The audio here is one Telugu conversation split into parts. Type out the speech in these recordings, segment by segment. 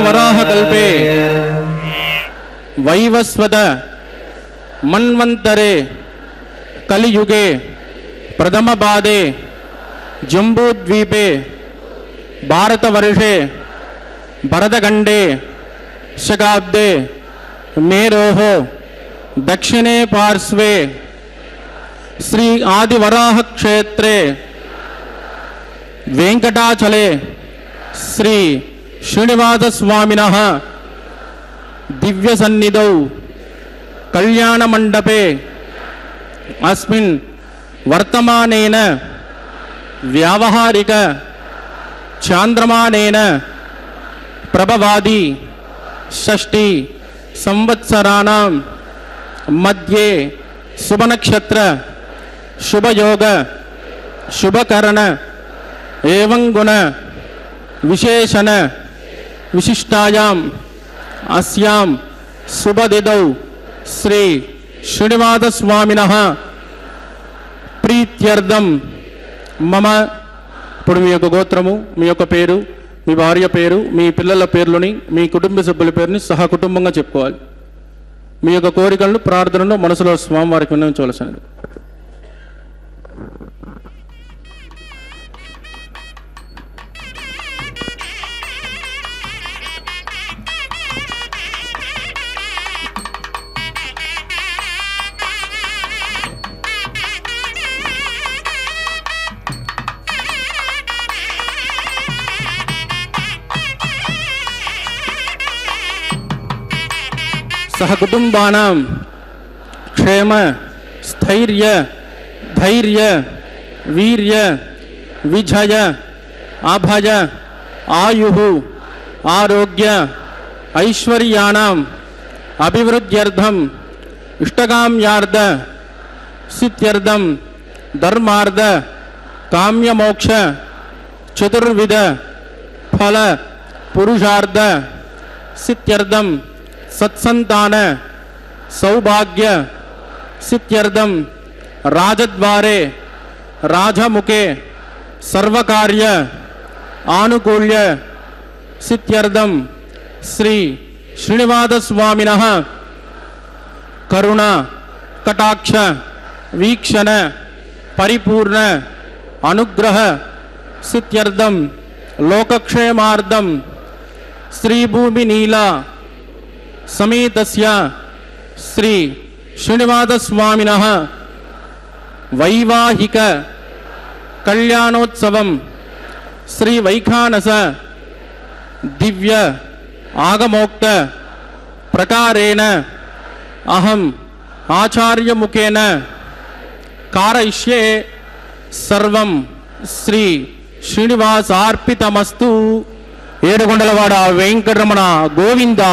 वराहकल्पे वैवस्वत मन्वन्तरे कलियुगे प्रथमपादे जम्बूद्वीपे भारतवर्षे भरतखण्डे शकाब्दे मेरोः दक्षिणे पार्श्वे श्री आदिवराहक्षेत्रे वेंकटाचले श्री श्रीनिवासस्वामिनः दिव्यसन्निधौ कल्याणमण्डपे अस्मिन् वर्तमानेन व्यावहारिक चान्द्रमानेन प्रभवादि षष्ठी संवत्सराणां मध्ये शुभनक्षत्र शुभयोग शुभकरण एवं गुण विशेषण विशिष्टायाम् अस्यां शुभदिनौ श्री श्रीनिवासस्वामिनः प्रीत्यर्थं मम ఇప్పుడు మీ యొక్క గోత్రము, మీ యొక్క పేరు, మీ భార్య పేరు, మీ పిల్లల పేర్లని, మీ కుటుంబ సభ్యుల పేరుని సహా కుటుంబంగా చెప్పుకోవాలి. మీ యొక్క కోరికలను ప్రార్థనను మనసులో స్వామివారికి విన్నవించవలసినది. सहकुटुंबानां क्षेम स्थैर्य धैर्य वीर्य विजय अभय आयुः आरोग्य ऐश्वर्याणाम् अभिवृद्ध्यर्थम् इष्टकाम्यार्थ सिद्ध्यर्थं धर्मार्थ काम्यमोक्ष चतुर्विध फल पुरुषार्थ सिद्ध्यर्थं सत्संतान सौभाग्य सिद्ध्यर्थं राजद्वारे राजमुखे सर्वकार्य आनुकूल्य सिद्ध्यर्थं श्री श्रीनिवासस्वामिनः करुणा कटाक्ष वीक्षण परिपूर्ण अनुग्रह सिद्ध्यर्थं लोकक्षेमार्थं श्रीभूमि नीला समेतस्य श्री श्रीनिवासस्वामिनः वैवाहिक कल्याणोत्सवं श्री वैखानस दिव्य आगमोक्त प्रकारेण अहम् आचार्यमुखेन कारयिष्ये सर्वं श्री श्रीनिवासार्पितमस्तु. ఏడుకొండలవాడ వెంకటరమణ గోవింద.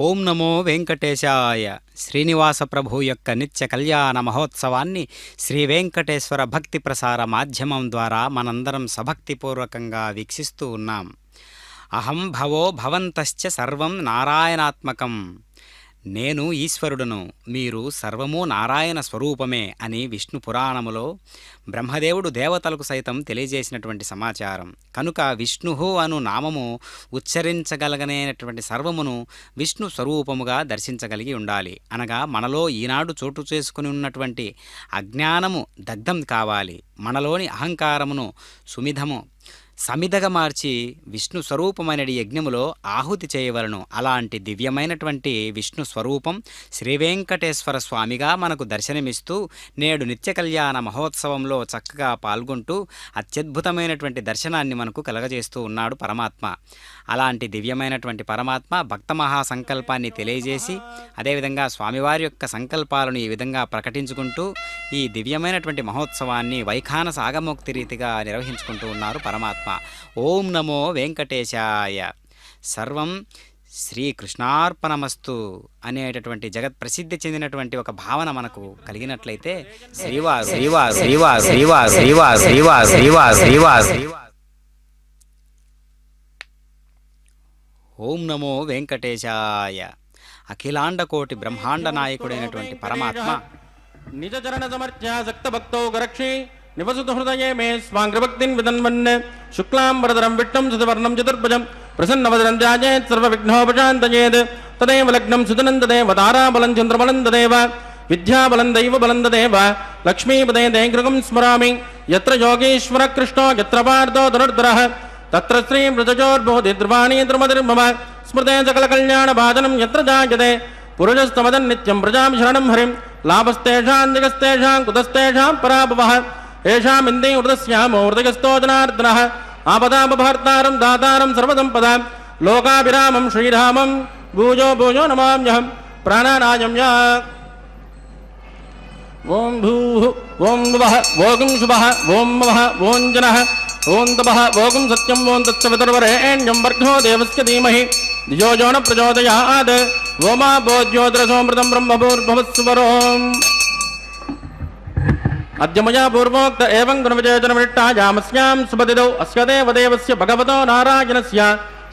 ఓం నమో వెంకటేశాయ. శ్రీనివాస ప్రభు యొక్క నిత్య కళ్యాణ మహోత్సవాన్ని శ్రీ వెంకటేశ్వర భక్తి ప్రసార మాధ్యమం ద్వారా మనందరం సభక్తిపూర్వకంగా వీక్షిస్తూ ఉన్నాం. అహం భవో భవంతశ్చ సర్వం నారాయణాత్మకం. నేను ఈశ్వరుడును, మీరు సర్వము నారాయణ స్వరూపమే అని విష్ణు పురాణములో బ్రహ్మదేవుడు దేవతలకు సైతం తెలియజేసినటువంటి సమాచారం. కనుక విష్ణువు అను నామము ఉచ్చరించగలగనేటువంటి సర్వమును విష్ణు స్వరూపముగా దర్శించగలిగి ఉండాలి. అనగా మనలో ఈనాడు చోటు చేసుకుని ఉన్నటువంటి అజ్ఞానము దగ్ధం కావాలి. మనలోని అహంకారమును సమిధగా మార్చి విష్ణు స్వరూపమైన యజ్ఞములో ఆహుతి చేయవలను. అలాంటి దివ్యమైనటువంటి విష్ణు స్వరూపం శ్రీ వెంకటేశ్వర స్వామిగా మనకు దర్శనమిస్తూ నేడు నిత్య కళ్యాణ మహోత్సవంలో చక్కగా పాల్గొంటూ అత్యద్భుతమైనటువంటి దర్శనాన్ని మనకు కలగజేస్తూ ఉన్నాడు పరమాత్మ. అలాంటి దివ్యమైనటువంటి పరమాత్మ భక్త మహాసంకల్పాన్ని తెలియజేసి అదేవిధంగా స్వామివారి యొక్క సంకల్పాలను ఈ విధంగా ప్రకటించుకుంటూ ఈ దివ్యమైనటువంటి మహోత్సవాన్ని వైఖానస ఆగమోక్తి రీతిగా నిర్వహించుకుంటూ ఉన్నారు పరమాత్మ. ఓం నమో వెంకటేశాయ. సర్వం శ్రీకృష్ణార్పణమస్తు అనేటటువంటి జగత్ ప్రసిద్ధి చెందినటువంటి ఒక భావన మనకు కలిగినట్లయితే శ్రీవారు శ్రీవారు శ్రీవారు శ్రీవారు శ్రీవారు శ్రీవారు శ్రీవారు శ్రీవారు శ్రీవారు ఓం నమో వెంకటేశాయ. అఖిలాండకోటి బ్రహ్మాండ నాయకుడైనటువంటి పరమాత్మ నిజ చరణ సమర్చ సక్త భక్తో గరక్షి నివసుతు హృదయే మే స్వాంగ్రభక్తిన్ విదన్వన్ శుక్లాంబరధరం విష్ణుం సువర్ణం చతుర్భుజం ప్రసన్నవదనం ధ్యాయేత్ సర్వవిఘ్నోపశాంతయేత్ తదేవ లగ్నం సుదనం తదేవ తారాబలం చంద్రబలం తదేవ విద్యాబలం దైవబలం తదేవ లక్ష్మీపదే దైగృగం స్మరామి యత్ర యోగేశ్వర కృష్ణో యత్ర పార్థో ధనుర్ధరః తత్ర శ్రీ మృతజోర్భూతి ద్రువాణీ ద్రుమతిర్మమ స్మృతే సకల కళ్యాణ భాజనం యత్ర జాయతే పురుషస్తమదన్ నిత్యం ప్రజామి శరణం హరిం లాభస్తేషాం జగస్తేషాం కుతస్తేషాం పరాభవః ఏషామిందే హృదస్యామో హృదయస్థో జనార్దనః ఆపదాపభర్తారం దాతారం సర్వసంపదాం లోకాభిరామం శ్రీరామం భూజో భూజో నమామ్యహం ప్రాణానాయం యా. ఓం భూః ఓం భువః ఓం శుభః ఓం మవః ఓం జనః ఓం తపః ఓం సత్యం ఓం తత్సవితుర్వరేణ్యం భర్గో దేవస్య ధీమహి ధియో యో న ప్రచోదయాత్ ఓమా భోజ్యోతిరసోమృతం బ్రహ్మభూర్భువస్సువరోం. అద్య మయా పూర్వోక్త ఏవం గుణవిజేతనమిట్టాయామస్యాం సుపతిదౌ అస్య దేవదేవస్య భగవతో నారాయణస్య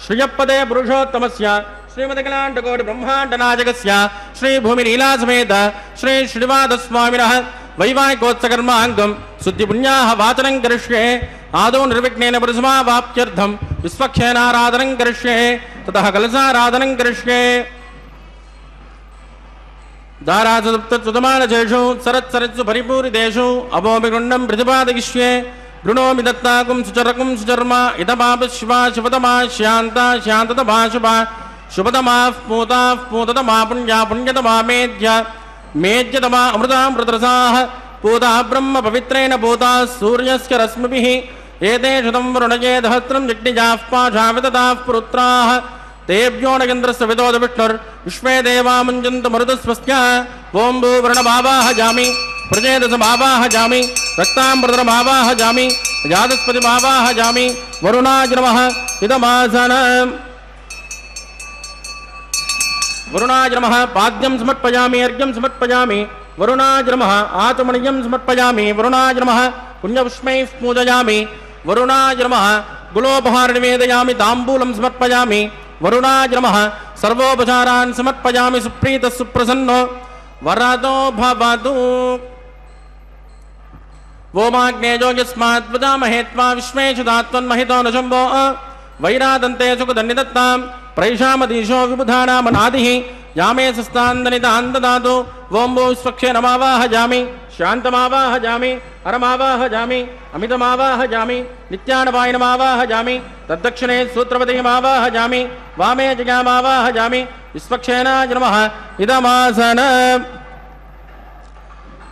శ్రియపదే పురుషోత్తమస్య శ్రీమదకలాండకోటి బ్రహ్మాండనాయకస్య శ్రీభూమిలీలాసమేత శ్రీ శ్రీనివాసస్వామినః వైవాహికోత్సకర్మాంగం శుద్ధిపుణ్యాః వాచనం కరిష్యే ఆదౌ నిర్విఘ్నేన పురుషమావాప్త్యర్థం విశ్వక్షేనారాధనం కరిష్యే తతః కలశారాధనం కరిష్యే. దారాసుమానశేషు సరత్సరత్సు పరిపూరితేషు అభోమిగుండం ప్రతిపాదయిష్యే గృణోమి దత్తాకుం సుచరకుం సుచర్మ ఇతమాప శివా శివతమా శాంత శాంతతమా శుభ శుభతమా పూతా పూతతమా పుణ్యా పుణ్యతమా మేధ్య మేధ్యతమా అమృతామృతరసాః పూతా బ్రహ్మ పవిత్రేణ పూతా సూర్యస్య రశ్మిభిః ఏతే శతం వరుణయే దహస్రం జగ్నిజాః పాశావితతాః పుత్రాః తేభ్యో నగేంద్రస్య విదోద విష్ణుర్ విశ్వే దేవా ముంజంతు మరుదస్వస్య. ఓం భూవృణమావాహజామి ప్రజేదసమావాహజామి రక్తాంబృతరమావాహజామి జాతస్పతిమావాహజామి వరుణాయ నమః ఇదమాసనం. వరుణాయ నమః పాద్యం సమర్పయామి అర్ఘ్యం సమర్పయామి వరుణాయ నమః ఆచమనీయం సమర్పయామి వరుణాయ నమః పుణ్యపుష్పైః పూజయామి వరుణాయ నమః గులోపహార నివేదయామి తాంబూలం సమర్పయామి వరుణాయ నమః సర్వోపచారాన్ సమర్పయామి సుప్రీత సుప్రసన్నో వరదో భవతు. ఓమాగ్నేయో యస్మాత్ వదామహే త్వా విశ్వేషు దాత్వన్మహితో న శంభో వైరాదంతే సుఖదన్నిదత్తాం ప్రైషామదీశో విబుధానామనాదిః యామే సస్తాందనితాన్ దదాతు. ఓం భూ స్వక్షేనమావాహజామి శాంతమావాహజామి అరమావాహజామి అమితమావాహజామి నిత్యానపాయనమావాహజామి తద్దక్షిణే సూత్రపతిమావాహజామి వామే జగామావాహజామి విశ్వక్షేనాయ నమః ఇదమాసనం.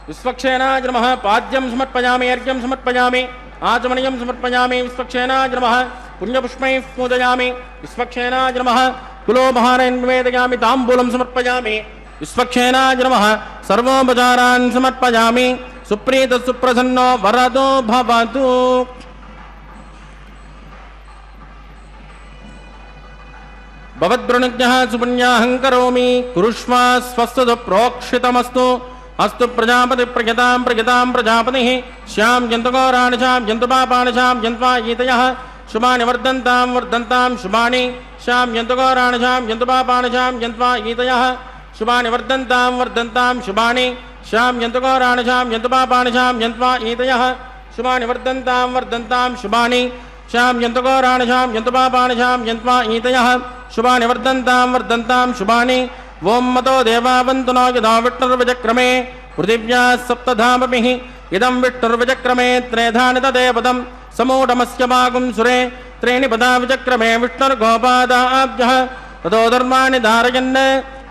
విశ్వక్షేనాయ నమః పాద్యం సమర్పయామి అర్ఘ్యం సమర్పయామి ఆచమనీయం సమర్పయామి విశ్వక్షేనాయ నమః పుణ్యపుష్పైః పూజయామి విశ్వక్షేనాయ నమః కులోపహారేణ నివేదయామి తాంబూలం సమర్పయామి విశ్వక్షేనాయ నమః సర్వోపచారాన్ సమర్పయామి సుప్రీత సుప్రసన్నో వరదో భవతు. భవద్వృణజ్ఞః సుపుణ్యాహం కరోమి కురుష్వ స్వస్తు ప్రోక్షితమస్తు. అస్తు ప్రజాపతి ప్రజతాం ప్రజతాం ప్రజాపతిః శ్యాం జంతుఘోరాణి శాం జంతు పాపాని శాం జంత్వా ఈతయః శుభాని వర్ధంతాం వర్ధంతాం శుభాని శాం జంతుఘోరాణి శాం జంతు పాపాని శాం జంత్వా ఈతయః శుభాని వర్ధంతాం వర్ధంతాం శుభాని శాం జంతుఘోరాణి శాం జంతు పాపాని శాం జంత్వా ఈతయః శుభాని వర్ధంతాం వర్ధంతాం శుభాని శాం జంతుఘోరాణి శాం జంతు పాపాని శాం జంత్వా ఈతయః శుభాని వర్ధంతాం వర్ధంతాం శుభాని. ఓం మతో దేవావంతు నో యదా విష్ణుర్విచక్రమే పృథివ్యా సప్తధామభిః ఇదం విష్ణుర్విచక్రమే త్రేధాని తదేపదం సమూఢమస్య భాగం సురే త్రీణి పదా విచక్రమే విష్ణుర్గోపాదాభ్యః తతో ధర్మాణి ధారయన్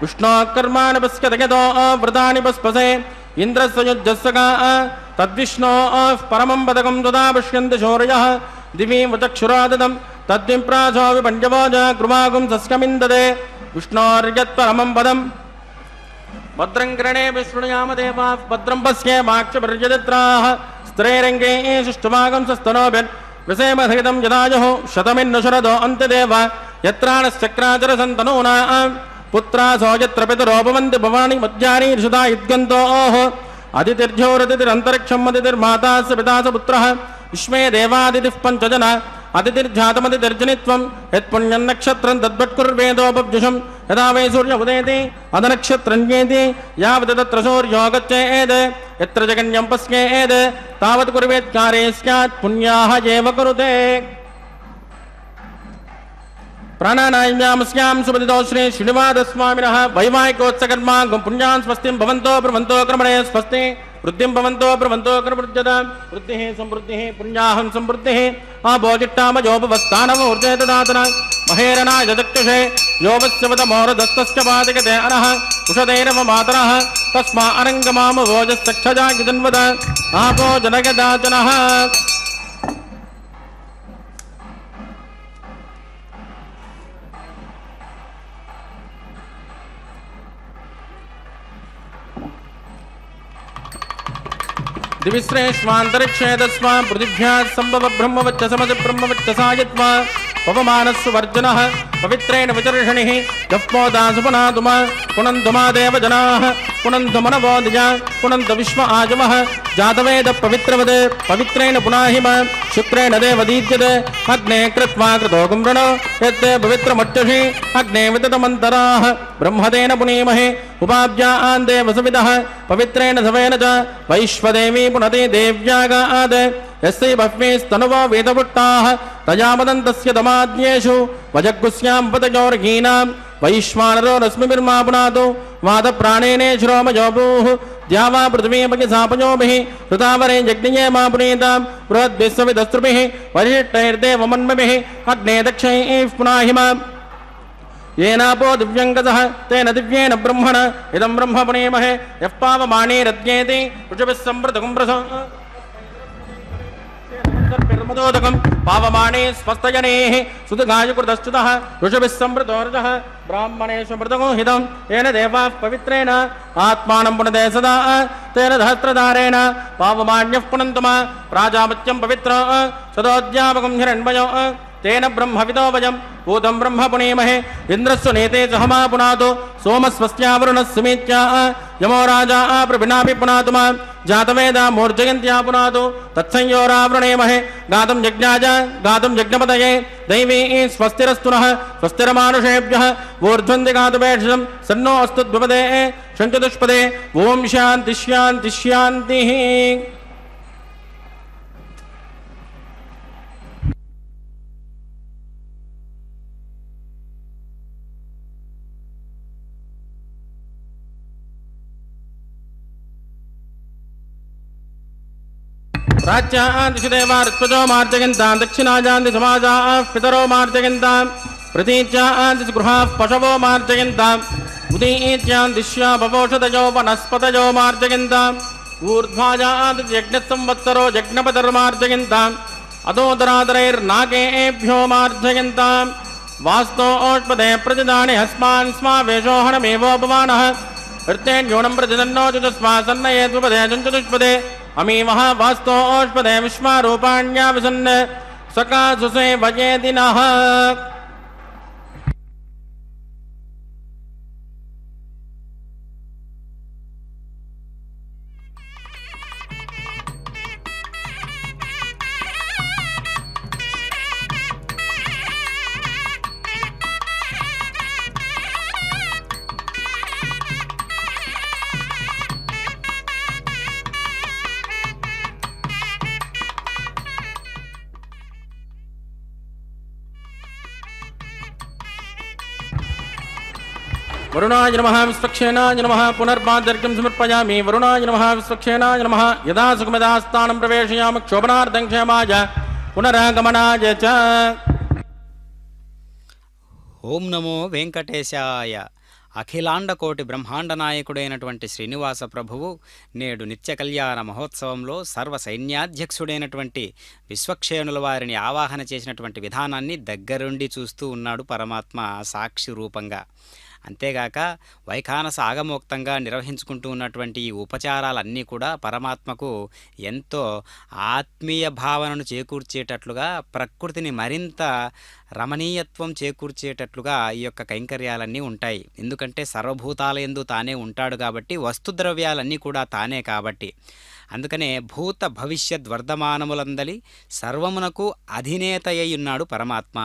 విష్ణోః కర్మాణి పశ్యత యతో వ్రతాని పస్పసే ఇంద్రస్య యుజ్జస్సగా తద్విష్ణోః పరమం పదకం తదా పశ్యంతి శౌర్యః దివి వచక్షురాదదం తద్విప్రాసో విపంచవోజ కృమాగుం సస్యమిందదే విష్ణోర్యత్పరమం పదం. భద్రం కర్ణే విష్ణుయామ దేవాః భద్రం పశ్యేమాక్షపర్యజత్రాః స్థిరైరంగే సుష్ఠుమాగం సస్తనోభిర్ విషేమహితం యదాయుః శతమిన్ను శరదో అంత్యదేవ యత్రాణశ్చక్రాచరసంతనూనా పుత్రాసో యత్ర పితరోపవంతి భవాని మధ్యాని ఋషుదా ఇద్గంతోః అదితిర్జ్యోరతిరంతరిక్షం అదితిర్మాతాస పితాస పుత్రః విశ్వే దేవాదితిః పంచజన అతిథిర్జాతమతిర్జనిత్వం యత్పుణ్యం నక్షత్రం తద్వత్కుర్వేదోపబ్జుషం యదా వై సూర్య ఉదేతి అదనక్షత్రంజేతి యావత్ తత్ర సూర్యో గచ్చేద్ యత్ర జగన్యం పశ్యేద్ తావత్ కుర్వేత్కారే స్యాత్ పుణ్యాః ఏవ కురుతే ప్రాణానాయామస్యాం సుపదితో శ్రీ శ్రీనివాసస్వామినః వైవాహికోత్సకర్మా పుణ్యాన్ స్వస్తిం భవంతో బ్రవంతో క్రమణే స్వస్తి వృద్ధిం భవంతో బ్రవంతో క్రమృజ్యతాం వృద్ధిః సమృద్ధిః పుణ్యాహం సమృద్ధిః ఆభోజిట్టామజోపవస్థానమూర్జేతదాతన మహేరణాయ చక్షుషే యోవస్యవతమోరదస్తస్య పాతికతే అనః ఉషతైరవ మాతరః తస్మా అరంగమామవోజశ్చక్షజాగిదన్వద ఆపో జనగదాచనః दिविश्रेष्वान्तरिक्षेदस्वा पृथिव्याः सम्भव ब्रह्मवच्च समज ब्रह्मवच्च सायत्वा पवमानस्सु वर्जनः पवित्रेण विचर्षणिः यप्पोदासुपनातुमा पुनन्दुमा देवजनाः पुनन्दुमनवोदिजा पुनन्द विश्व आजवः जातवेद पवित्रवद पवित्रेण पुनाहिम शुक्रेण देवदीज्यते अग्ने कृत्वा कृतो कुम्भृणो यत्ते पवित्रमट्टषि अग्ने विततमन्तराः ब्रह्मतेन पुनीमहे उपाभ्यान् देवसविदः पवित्रेण सवेन च वैश्वदेवी पुनते देव्यागाद यस्यै बह्वीस्तनुवो वेदपुट्टाः तयामदन्तस्य दमाद्येषु वजग्गुस्यां पतयोर्हीनां वैश्वानरो रश्मिभिर्मा पुनातु वादप्राणेने श्रोमयोभूः द्यावा पृथिवीपकिसापयोभिः ऋतावरे यज्ञये मा पुनीतां बृहद्भिः सविदस्रुभिः वरिष्ठैर्देवमन्मभिः अग्ने दक्षैः पुनाहिमा येनापो दिव्यङ्गतः तेन दिव्येन ब्रह्मण इदं ब्रह्म पुनीमहे यः पावमानेरद्येति ऋषभिः सम्प्रतकुम्भ्रसो मदोदकं पावमाने स्वस्थजनेः सुतगायकृतश्च्युतः ऋषभिः सम्प्रतोर्जः ब्राह्मणेषु मृतगोहितं येन देवाः पवित्रेण आत्मानं पुनते सदा तेन सहस्रधारेण पावमान्यः पुनन्तमा प्राजापत्यं पवित्र सदोद्यापकं हिरण्मयो तेन ब्रह्मविदो वयं भूतं ब्रह्म पुनीमहे इन्द्रस्य नेते सहमा पुनातो सोमस्वस्यावरुणः सुमीत्या यमो राजा प्रभिनापि पुनातु मां जातवेदा मूर्जयन्त्या पुनातो तत्संयोरावृणेमहे गातुं यज्ञाय गातुं यज्ञपतये दैवी स्वस्तिरस्तु नः स्वस्तिरमानुषेभ्यः ऊर्ध्वन्ति गातुमेषं सन्नो अस्तु द्विपदे शञ्चतुष्पदे ॐ शान्ति शान्ति शान्तिः प्राच्यान् दिशदेवा ऋत्वजो मार्जयन्तां दक्षिणाजान्ति समाजाः पितरो मार्जयन्तां प्रतीच्यान् दिशगृहाः पशवो मार्जयन्ताम् उदीच्यान् दिश्या बवोषधयो वनस्पतयो मार्जयन्ताम् ऊर्ध्वाजान् यज्ञसंवत्सरो यज्ञपतिर्मार्जयन्ताम् अदोदरादरैर्नागेभ्यो मार्जयन्ताम् वास्तोष्पदे प्रजदानि हस्मान् स्मावेशोहनमेवोपमानः हृत्येन्यूनं प्रजदन्नो चतुष्मा सन्नये द्विपदे चतुष्पदे अमी महावास्तोष्पदे विश्वारूपाण्या विसन्न सकासुसे वजेदिनः वरुणाय नमः विश्वक्षेणाय नमः पुनर्पादर्घ्यं समर्पयामि वरुणाय नमः विश्वक्षेणाय नमः यदा सुखमदास्थानं प्रवेशयामि क्षोभनार्थं क्षेमाय पुनरागमनाय च ఓం నమో వెంకటేశాయ. అఖిలాండకోటి బ్రహ్మాండ నాయకుడైనటువంటి శ్రీనివాస ప్రభువు నేడు నిత్య కళ్యాణ మహోత్సవంలో సర్వ సైన్యాధ్యక్షుడైనటువంటి విశ్వక్షేణుల వారిని ఆవాహన చేసినటువంటి విధానాన్ని దగ్గరుండి చూస్తూ ఉన్నాడు పరమాత్మ సాక్షి రూపంగా. అంతేగాక వైఖానస ఆగమోక్తంగా నిర్వహించుకుంటూ ఉన్నటువంటి ఈ ఉపచారాలన్నీ కూడా పరమాత్మకు ఎంతో ఆత్మీయ భావనను చేకూర్చేటట్లుగా, ప్రకృతిని మరింత రమణీయత్వం చేకూర్చేటట్లుగా ఈ యొక్క కైంకర్యాలన్నీ ఉంటాయి. ఎందుకంటే సర్వభూతాలయందు తానే ఉంటాడు కాబట్టి, వస్తుద్రవ్యాలన్నీ కూడా తానే కాబట్టి. అందుకనే భూత భవిష్యత్ వర్ధమానములందలి సర్వమునకు అధినేతయ్యున్నాడు పరమాత్మ.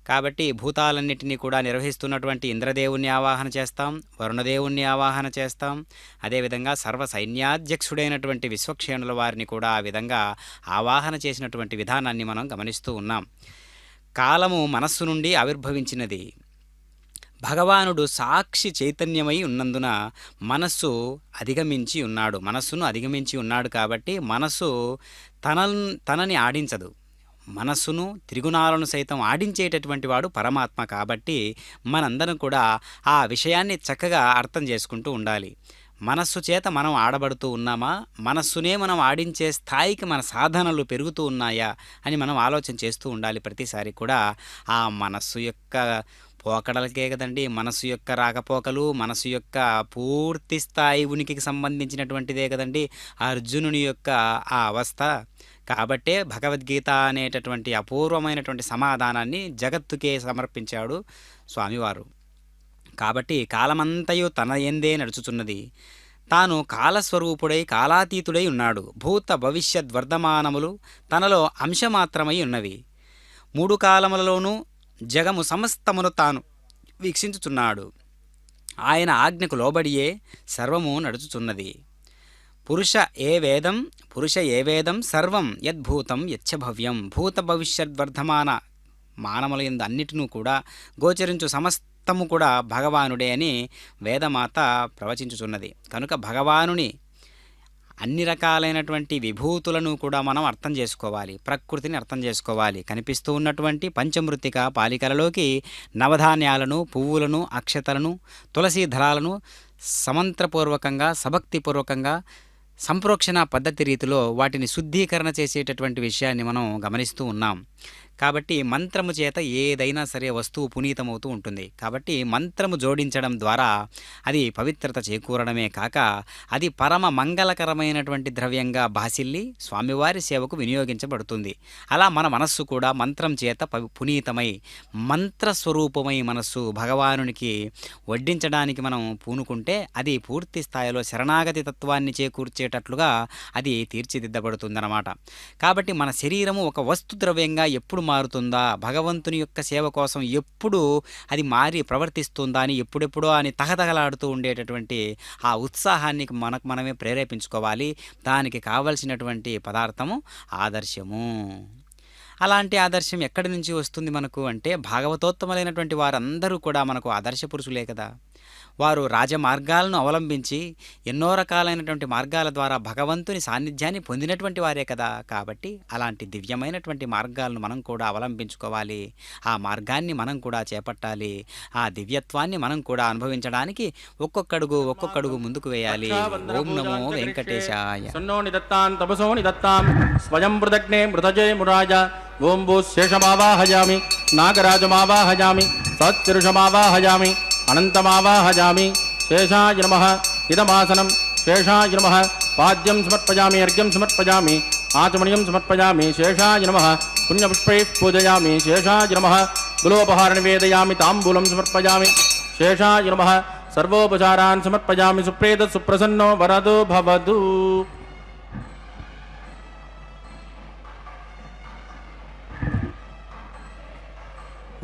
కాబట్టి భూతాలన్నిటినీ కూడా నిర్వహిస్తున్నటువంటి ఇంద్రదేవుణ్ణి ఆవాహన చేస్తాం, వరుణదేవుణ్ణి ఆవాహన చేస్తాం. అదేవిధంగా సర్వ సైన్యాధ్యక్షుడైనటువంటి విశ్వక్షేణుల వారిని కూడా ఆ విధంగా ఆవాహన చేసినటువంటి విధానాన్ని మనం గమనిస్తూ ఉన్నాం. కాలము మనస్సు నుండి ఆవిర్భవించినది. భగవానుడు సాక్షి చైతన్యమై ఉన్నందున మనస్సును అధిగమించి ఉన్నాడు కాబట్టి మనస్సు తనని ఆడించదు. మనస్సును, త్రిగుణాలను సైతం ఆడించేటటువంటి వాడు పరమాత్మ కాబట్టి మనందరం కూడా ఆ విషయాన్ని చక్కగా అర్థం చేసుకుంటూ ఉండాలి. మనస్సు చేత మనం ఆడబడుతూ ఉన్నామా, మనస్సునే మనం ఆడించే స్థాయికి మన సాధనలు పెరుగుతూ ఉన్నాయా అని మనం ఆలోచన చేస్తూ ఉండాలి. ప్రతిసారి కూడా ఆ మనస్సు యొక్క పోకడలకే కదండి, మనసు యొక్క రాకపోకలు, మనసు యొక్క పూర్తి స్థాయి ఉనికికి సంబంధించినటువంటిదే కదండి అర్జునుని యొక్క ఆ అవస్థ. కాబట్టే భగవద్గీత అనేటటువంటి అపూర్వమైనటువంటి సమాధానాన్ని జగత్తుకే సమర్పించాడు స్వామివారు. కాబట్టి కాలమంతయు తన యందే నడుచుచున్నది. తాను కాలస్వరూపుడై కాలాతీతుడై ఉన్నాడు. భూత భవిష్యత్ వర్ధమానములు తనలో అంశమాత్రమై ఉన్నవి. 3 కాలములలోనూ జగము సమస్తమును తాను వీక్షించుచున్నాడు. ఆయన ఆజ్ఞకు లోబడియే సర్వము నడుచుచున్నది. పురుష ఏ వేదం సర్వం యద్భూతం యచ్చభవ్యం. భూత భవిష్యద్వర్ధమాన మానవులందు అన్నిటినూ కూడా గోచరించు సమస్తము కూడా భగవానుడే అని వేదమాత ప్రవచించుచున్నది. కనుక భగవానుని అన్ని రకాలైనటువంటి విభూతులను కూడా మనం అర్థం చేసుకోవాలి, ప్రకృతిని అర్థం చేసుకోవాలి. కనిపిస్తూ ఉన్నటువంటి పంచమృత్తిక పాలికలలోకి నవధాన్యాలను, పువ్వులను, అక్షతలను, తులసీ దళాలను సమంత్రపూర్వకంగా, సభక్తిపూర్వకంగా, సంప్రోక్షణ పద్ధతి రీతిలో వాటిని శుద్ధీకరణ చేసేటటువంటి విషయాన్ని మనం గమనిస్తూ ఉన్నాం. కాబట్టి మంత్రము చేత ఏదైనా సరే వస్తువు పునీతమవుతూ ఉంటుంది. కాబట్టి మంత్రము జోడించడం ద్వారా అది పవిత్రత చేకూరడమే కాక అది పరమ మంగళకరమైనటువంటి ద్రవ్యంగా భాసిల్లి స్వామివారి సేవకు వినియోగించబడుతుంది. అలా మన మనస్సు కూడా మంత్రం చేత పునీతమై మంత్రస్వరూపమై మనస్సు భగవానునికి వడ్డించడానికి మనం పూనుకుంటే అది పూర్తి స్థాయిలో శరణాగతి తత్వాన్ని చేకూర్చేటట్లుగా అది తీర్చిదిద్దబడుతుందన్నమాట. కాబట్టి మన శరీరము ఒక వస్తు ద్రవ్యంగా ఎప్పుడు మారుతుందా, భగవంతుని యొక్క సేవ కోసం ఎప్పుడు అది మారి ప్రవర్తిస్తుందా అని ఎప్పుడెప్పుడో అని తహతహలాడుతూ ఉండేటటువంటి ఆ ఉత్సాహాన్ని మనమే ప్రేరేపించుకోవాలి. దానికి కావలసినటువంటి పదార్థము ఆదర్శము. అలాంటి ఆదర్శం ఎక్కడి నుంచి వస్తుంది మనకు అంటే, భాగవతోత్తములైనటువంటి వారందరూ కూడా మనకు ఆదర్శ పురుషులే కదా. వారు రాజమార్గాలను అవలంబించి ఎన్నో రకాలైనటువంటి మార్గాల ద్వారా భగవంతుని సాన్నిధ్యాన్ని పొందినటువంటి వారే కదా. కాబట్టి అలాంటి దివ్యమైనటువంటి మార్గాలను మనం కూడా అవలంబించుకోవాలి. ఆ మార్గాన్ని మనం కూడా చేపట్టాలి. ఆ దివ్యత్వాన్ని మనం కూడా అనుభవించడానికి ఒక్కొక్కడుగు ముందుకు వేయాలి. ఓం నమో వెంకటేశాయ. స్వయం మృదగ్నే మృతజే మురాజ. ఓం భూ శేషమావాహయామి, నాగరాజమావాహయామి, సత్పురుషమావాహయామి, అనంతమావాహయామి. శేషాయ నమః. ఇదమాసనం శేషాయ నమః. పాద్యం సమర్పయామి, అర్ఘ్యం సమర్పయామి, ఆచమనీయం సమర్పయామి. శేషాయ నమః. పుణ్యపుష్పైః పూజయామి. శేషాయ నమః. గులోపహార నివేదయామి, తాంబూలం సమర్పయామి. శేషాయ నమః. సర్వోపచారాన్ సమర్పయామి. సుప్రేత సుప్రసన్నో వరదో భవతు.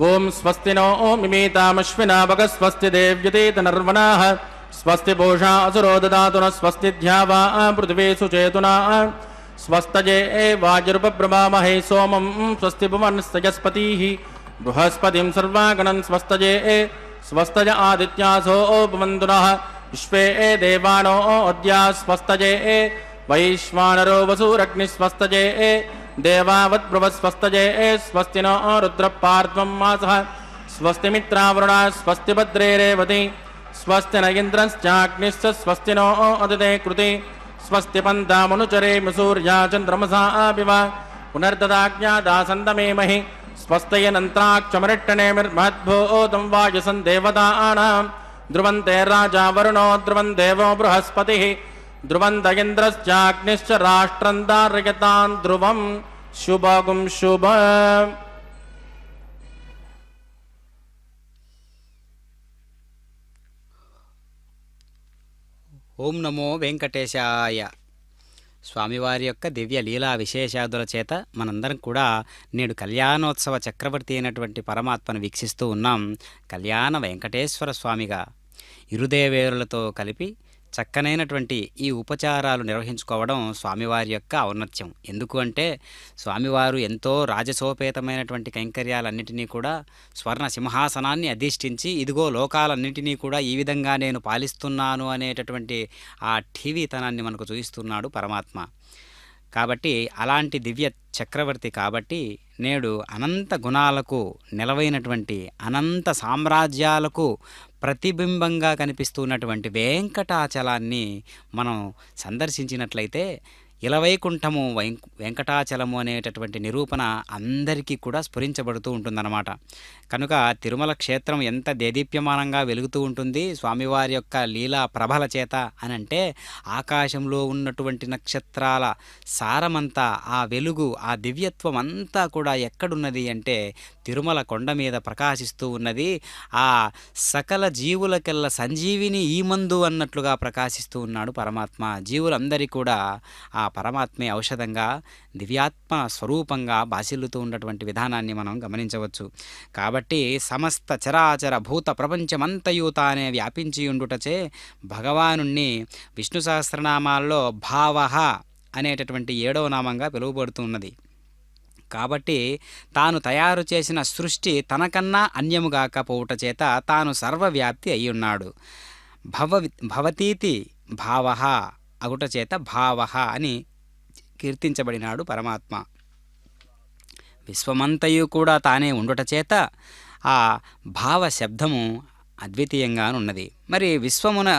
ఓం స్వస్తి నో మిమీతామశ్వినా భగ. స్వస్తి దేవ్యతేత నర్వణాః. స్వస్తి పూషా అసురో దదాతు నః. స్వస్తి ధ్యావా పృథివీ సుచేతునా. స్వస్తజే వాయురుపబ్రవామహే సోమం. స్వస్తి భువనస్తయస్పతిః. బృహస్పతిం సర్వాగణం స్వస్తజే. స్వస్తజ ఆదిత్యాసో భవంతు నః. విశ్వే దేవానో అద్యా స్వస్తజే. వైశ్వానరో వసూరగ్ని స్వస్తజే. దేవావద్భ్రువస్వస్తజే. స్వస్తి నో రుద్రపార్ధ్వం మాసః. స్వస్తి మిత్రావరుణా. స్వస్తి భద్రే రేవతి. స్వస్తి న ఇంద్రశ్చాగ్నిశ్చ. స్వస్తి నో అదితే కృతి. స్వస్తి పంతామనుచరేమ సూర్యా చంద్రమసా అభివ. పునర్దదాజ్ఞాదాసంతమేమహి. स्वस्तयनन्त्राक्षमरिट्टनेमिर्महद्भूतं वायुसं देवतानां ध्रुवन्ते राजा वरुणो ध्रुवं देवो बृहस्पतिः ध्रुवन्त इन्द्रश्चाग्निश्च राष्ट्रं धारयतां ध्रुवं शुभगुं शुभ। ఓం నమో వెంకటేశాయ. స్వామివారి యొక్క దివ్య లీలా విశేషాదుల చేత మనందరం కూడా నేడు కళ్యాణోత్సవ చక్రవర్తి అయినటువంటి పరమాత్మను వీక్షిస్తూ ఉన్నాం. కళ్యాణ వెంకటేశ్వర స్వామిగా ఇరుదేవేరులతో కలిపి చక్కనైనటువంటి ఈ ఉపచారాలు నిర్వహించుకోవడం స్వామివారి యొక్క ఔన్నత్యం. ఎందుకు అంటే స్వామివారు ఎంతో రాజసోపేతమైనటువంటి కైంకర్యాలన్నిటినీ కూడా స్వర్ణ సింహాసనాన్ని అధిష్ఠించి ఇదిగో లోకాలన్నింటినీ కూడా ఈ విధంగా నేను పాలిస్తున్నాను అనేటటువంటి ఆ ఠీవీతనాన్ని మనకు చూపిస్తున్నాడు పరమాత్మ. కాబట్టి అలాంటి దివ్య చక్రవర్తి కాబట్టి నేడు అనంత గుణాలకు నెలవైనటువంటి అనంత సామ్రాజ్యాలకు ప్రతిబింబంగా కనిపిస్తున్నటువంటి వెంకటాచలాన్ని మనం సందర్శించినట్లయితే ఇలవైకుంఠము వెంకటాచలము అనేటటువంటి నిరూపణ అందరికీ కూడా స్ఫురించబడుతూ ఉంటుందన్నమాట. కనుక తిరుమల క్షేత్రం ఎంత దేదీప్యమానంగా వెలుగుతూ ఉంటుంది స్వామివారి యొక్క లీలా ప్రభల చేత అనంటే ఆకాశంలో ఉన్నటువంటి నక్షత్రాల సారమంతా ఆ వెలుగు ఆ దివ్యత్వం అంతా కూడా ఎక్కడున్నది అంటే తిరుమల కొండ మీద ప్రకాశిస్తూ ఉన్నది. ఆ సకల జీవులకెల్లా సంజీవిని ఈ మందు అన్నట్లుగా ప్రకాశిస్తూ ఉన్నాడు పరమాత్మ. జీవులందరికీ కూడా ఆ పరమాత్మే ఔషధంగా దివ్యాత్మ స్వరూపంగా బాసిల్లుతూ ఉన్నటువంటి విధానాన్ని మనం గమనించవచ్చు. కాబట్టి సమస్త చరాచర భూత ప్రపంచమంతయు తానే వ్యాపించి ఉండుటచే భగవానుణ్ణి విష్ణు సహస్రనామాల్లో భావః అనేటటువంటి 7వ నామంగా పిలువబడుతున్నది. కాబట్టి తాను తయారు చేసిన సృష్టి తనకన్నా అన్యముగాకపోవుట చేత తాను సర్వవ్యాప్తి అయ్యున్నాడు. భవతీతి భావః అగుట చేత భావః అని కీర్తించబడినాడు పరమాత్మ. విశ్వమంతయు కూడా తానే ఉండుట చేత ఆ భావ శబ్దము అద్వితీయంగానున్నది. మరి విశ్వమున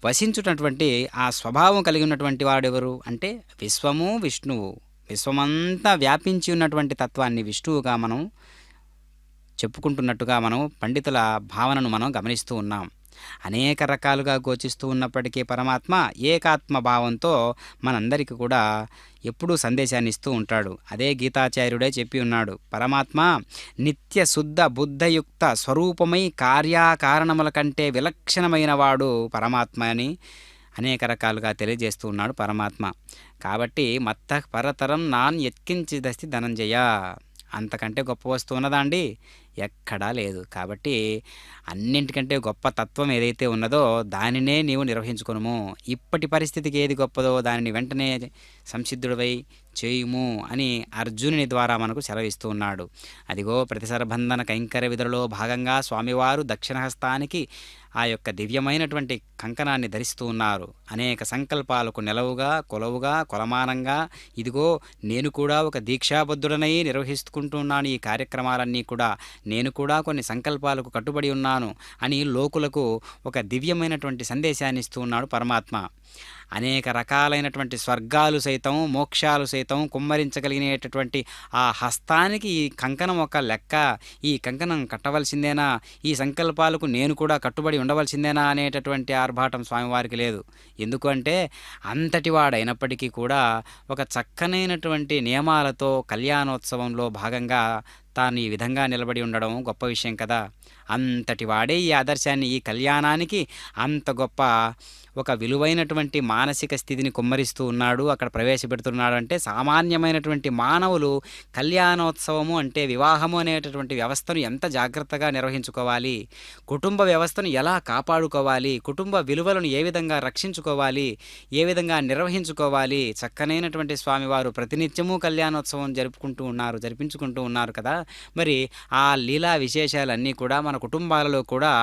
వసించుటటువంటి ఆ స్వభావం కలిగి ఉన్నటువంటి వాడెవరు అంటే విశ్వము విష్ణువు. విశ్వమంతా వ్యాపించి ఉన్నటువంటి తత్వాన్ని విష్ణువుగా మనం చెప్పుకుంటున్నట్టుగా మనం పండితుల భావనను మనం గమనిస్తూ ఉన్నాం. అనేక రకాలుగా గోచిస్తూ ఉన్నప్పటికీ పరమాత్మ ఏకాత్మ భావంతో మనందరికీ కూడా ఎప్పుడూ సందేశాన్ని ఇస్తూ ఉంటాడు. అదే గీతాచార్యుడే చెప్పి ఉన్నాడు, పరమాత్మ నిత్య శుద్ధ బుద్ధయుక్త స్వరూపమై కార్యాకారణముల కంటే విలక్షణమైన వాడు పరమాత్మ అని అనేక రకాలుగా తెలియజేస్తూ ఉన్నాడు పరమాత్మ. కాబట్టి మత్తః పరతరం నాన్ యత్కించిదస్తి ధనంజయ, అంతకంటే గొప్ప వస్తువు ఉన్నదా అండి? ఎక్కడా లేదు. కాబట్టి అన్నింటికంటే గొప్ప తత్వం ఏదైతే ఉన్నదో దానినే నీవు నిర్వహించుకొనుము. ఇప్పటి పరిస్థితికి ఏది గొప్పదో దానిని వెంటనే సంసిద్ధుడివై చేయుము అని అర్జునుని ద్వారా మనకు సెలవిస్తూ ఉన్నాడు. అదిగో ప్రతిసరబంధన కైంకర్య విధులలో భాగంగా స్వామివారు దక్షిణహస్తానికి ఆ యొక్క దివ్యమైనటువంటి కంకణాన్ని ధరిస్తూ ఉన్నారు. అనేక సంకల్పాలకు నెలవుగా కొలవుగా కొలమానంగా ఇదిగో నేను కూడా ఒక దీక్షాబద్ధుడనై నిర్వహిస్తుకుంటున్నాను ఈ కార్యక్రమాలన్నీ కూడా, నేను కూడా కొన్ని సంకల్పాలకు కట్టుబడి ఉన్నాను అని లోకులకు ఒక దివ్యమైనటువంటి సందేశాన్ని ఇస్తూ ఉన్నాడు పరమాత్మ. అనేక రకాలైనటువంటి స్వర్గాలు సైతం మోక్షాలు సైతం కుమ్మరించగలిగినటువంటి ఆ హస్తానికి ఈ కంకణం ఒక లెక్క, ఈ కంకణం కట్టవలసిందేనా, ఈ సంకల్పాలకు నేను కూడా కట్టుబడి ఉండవలసిందేనా అనేటటువంటి ఆర్భాటం స్వామివారికి లేదు. ఎందుకంటే అంతటి వాడైనప్పటికీ కూడా ఒక చక్కనైనటువంటి నియమాలతో కళ్యాణోత్సవంలో భాగంగా తాను ఈ విధంగా నిలబడి ఉండడం గొప్ప విషయం కదా. అంతటి వాడే ఈ ఆదర్శాన్ని ఈ కళ్యాణానికి అంత గొప్ప ఒక విలువైనటువంటి మానసిక స్థితిని కుమ్మరిస్తూ ఉన్నాడు, అక్కడ ప్రవేశపెడుతున్నాడు. అంటే సామాన్యమైనటువంటి మానవులు కళ్యాణోత్సవము అంటే వివాహము అనేటటువంటి వ్యవస్థను ఎంత జాగ్రత్తగా నిర్వహించుకోవాలి, కుటుంబ వ్యవస్థను ఎలా కాపాడుకోవాలి, కుటుంబ విలువలను ఏ విధంగా రక్షించుకోవాలి, ఏ విధంగా నిర్వహించుకోవాలి, చక్కనైనటువంటి స్వామివారు ప్రతినిత్యము కళ్యాణోత్సవం జరిపించుకుంటూ ఉన్నారు కదా. మరి ఆ లీలా విశేషాలన్నీ కూడా మన కుటుంబాలలో కూడా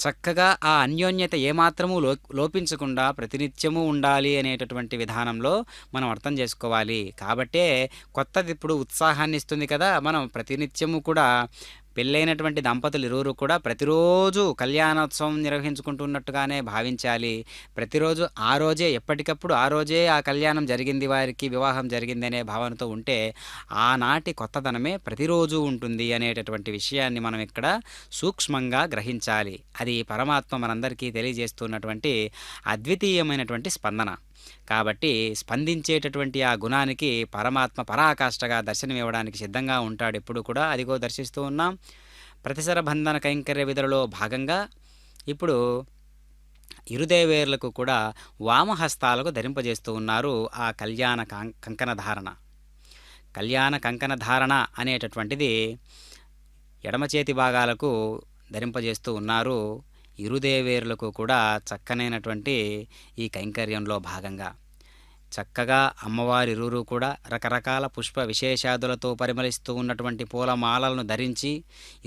చక్కగా ఆ అన్యోన్యత ఏమాత్రము లోపించకుండా ప్రతినిత్యము ఉండాలి అనేటటువంటి విధానంలో మనం అర్థం చేసుకోవాలి. కాబట్టే కొత్తది ఇప్పుడు ఉత్సాహాన్ని ఇస్తుంది కదా. మనం ప్రతినిత్యము కూడా పెళ్ళైనటువంటి దంపతులు ఇరువురు కూడా ప్రతిరోజు కళ్యాణోత్సవం నిర్వహించుకుంటున్నట్టుగానే భావించాలి. ప్రతిరోజు ఆ రోజే ఎప్పటికప్పుడు ఆ రోజే ఆ కళ్యాణం జరిగింది, వారికి వివాహం జరిగింది అనే భావనతో ఉంటే ఆనాటి కొత్తదనమే ప్రతిరోజు ఉంటుంది అనేటటువంటి విషయాన్ని మనం ఇక్కడ సూక్ష్మంగా గ్రహించాలి. అది పరమాత్మ మనందరికీ తెలియజేస్తున్నటువంటి అద్వితీయమైనటువంటి స్పందన. కాబట్టి స్పందించేటటువంటి ఆ గుణానికి పరమాత్మ పరాకాష్ఠగా దర్శనమివ్వడానికి సిద్ధంగా ఉంటాడు ఎప్పుడు కూడా. అదిగో దర్శిస్తూ ఉన్నాం. ప్రతిసర బంధన కైంకర్య విధులలో భాగంగా ఇప్పుడు ఇరుదేవేర్లకు కూడా వామహస్తాలకు ధరింపజేస్తూ ఉన్నారు ఆ కళ్యాణ కంకణ ధారణ. కళ్యాణ కంకణ ధారణ అనేటటువంటిది ఎడమ చేతి భాగాలకు ధరింపజేస్తూ ఉన్నారు. ఇరుదేవేరులకు కూడా చక్కనైనటువంటి ఈ కైంకర్యంలో భాగంగా చక్కగా అమ్మవారి ఇరువురు కూడా రకరకాల పుష్ప విశేషాదులతో పరిమళిస్తూ ఉన్నటువంటి పూలమాలలను ధరించి,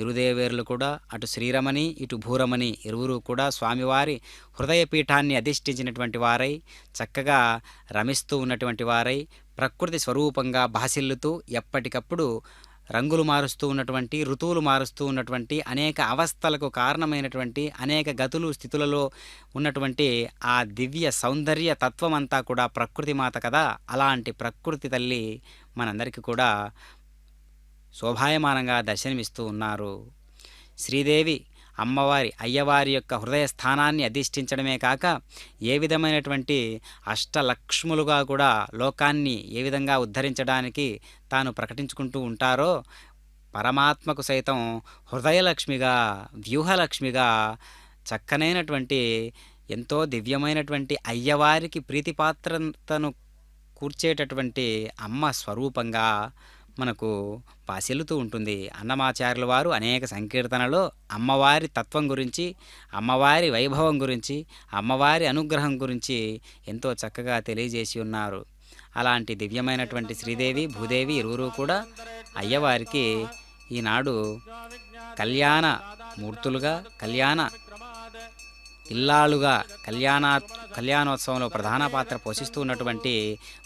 ఇరుదేవేరులు కూడా అటు శ్రీరమణి ఇటు భూరమణి ఇరువురు కూడా స్వామివారి హృదయపీఠాన్ని అధిష్ఠించినటువంటి వారై చక్కగా రమిస్తూ ఉన్నటువంటి వారై ప్రకృతి స్వరూపంగా భాసిల్లుతూ ఎప్పటికప్పుడు రంగులు మారుస్తూ ఉన్నటువంటి, ఋతువులు మారుస్తూ ఉన్నటువంటి, అనేక అవస్థలకు కారణమైనటువంటి, అనేక గతులు స్థితులలో ఉన్నటువంటి ఆ దివ్య సౌందర్య తత్వమంతా కూడా ప్రకృతి మాత కదా. అలాంటి ప్రకృతి తల్లి మనందరికీ కూడా శోభాయమానంగా దర్శనమిస్తూ ఉన్నారు. శ్రీదేవి అమ్మవారి అయ్యవారి యొక్క హృదయ స్థానాన్ని అధిష్ఠించడమే కాక ఏ విధమైనటువంటి అష్టలక్ష్ములుగా కూడా లోకాన్ని ఏ విధంగా ఉద్ధరించడానికి తాను ప్రకటించుకుంటూ ఉంటారో పరమాత్మకు సైతం హృదయలక్ష్మిగా, వ్యూహలక్ష్మిగా, చక్కనైనటువంటి ఎంతో దివ్యమైనటువంటి అయ్యవారికి ప్రీతిపాత్రతను కూర్చేటటువంటి అమ్మ స్వరూపంగా మనకు పాసిల్లుతూ ఉంటుంది. అన్నమాచార్యుల వారు అనేక సంకీర్తనలో అమ్మవారి తత్వం గురించి, అమ్మవారి వైభవం గురించి, అమ్మవారి అనుగ్రహం గురించి ఎంతో చక్కగా తెలియజేసి ఉన్నారు. అలాంటి దివ్యమైనటువంటి శ్రీదేవి భూదేవి ఇరువురు కూడా అయ్యవారికి ఈనాడు కళ్యాణ మూర్తులుగా, కళ్యాణ ఇల్లాలుగా కళ్యాణోత్సవంలో ప్రధాన పాత్ర పోషిస్తూ ఉన్నటువంటి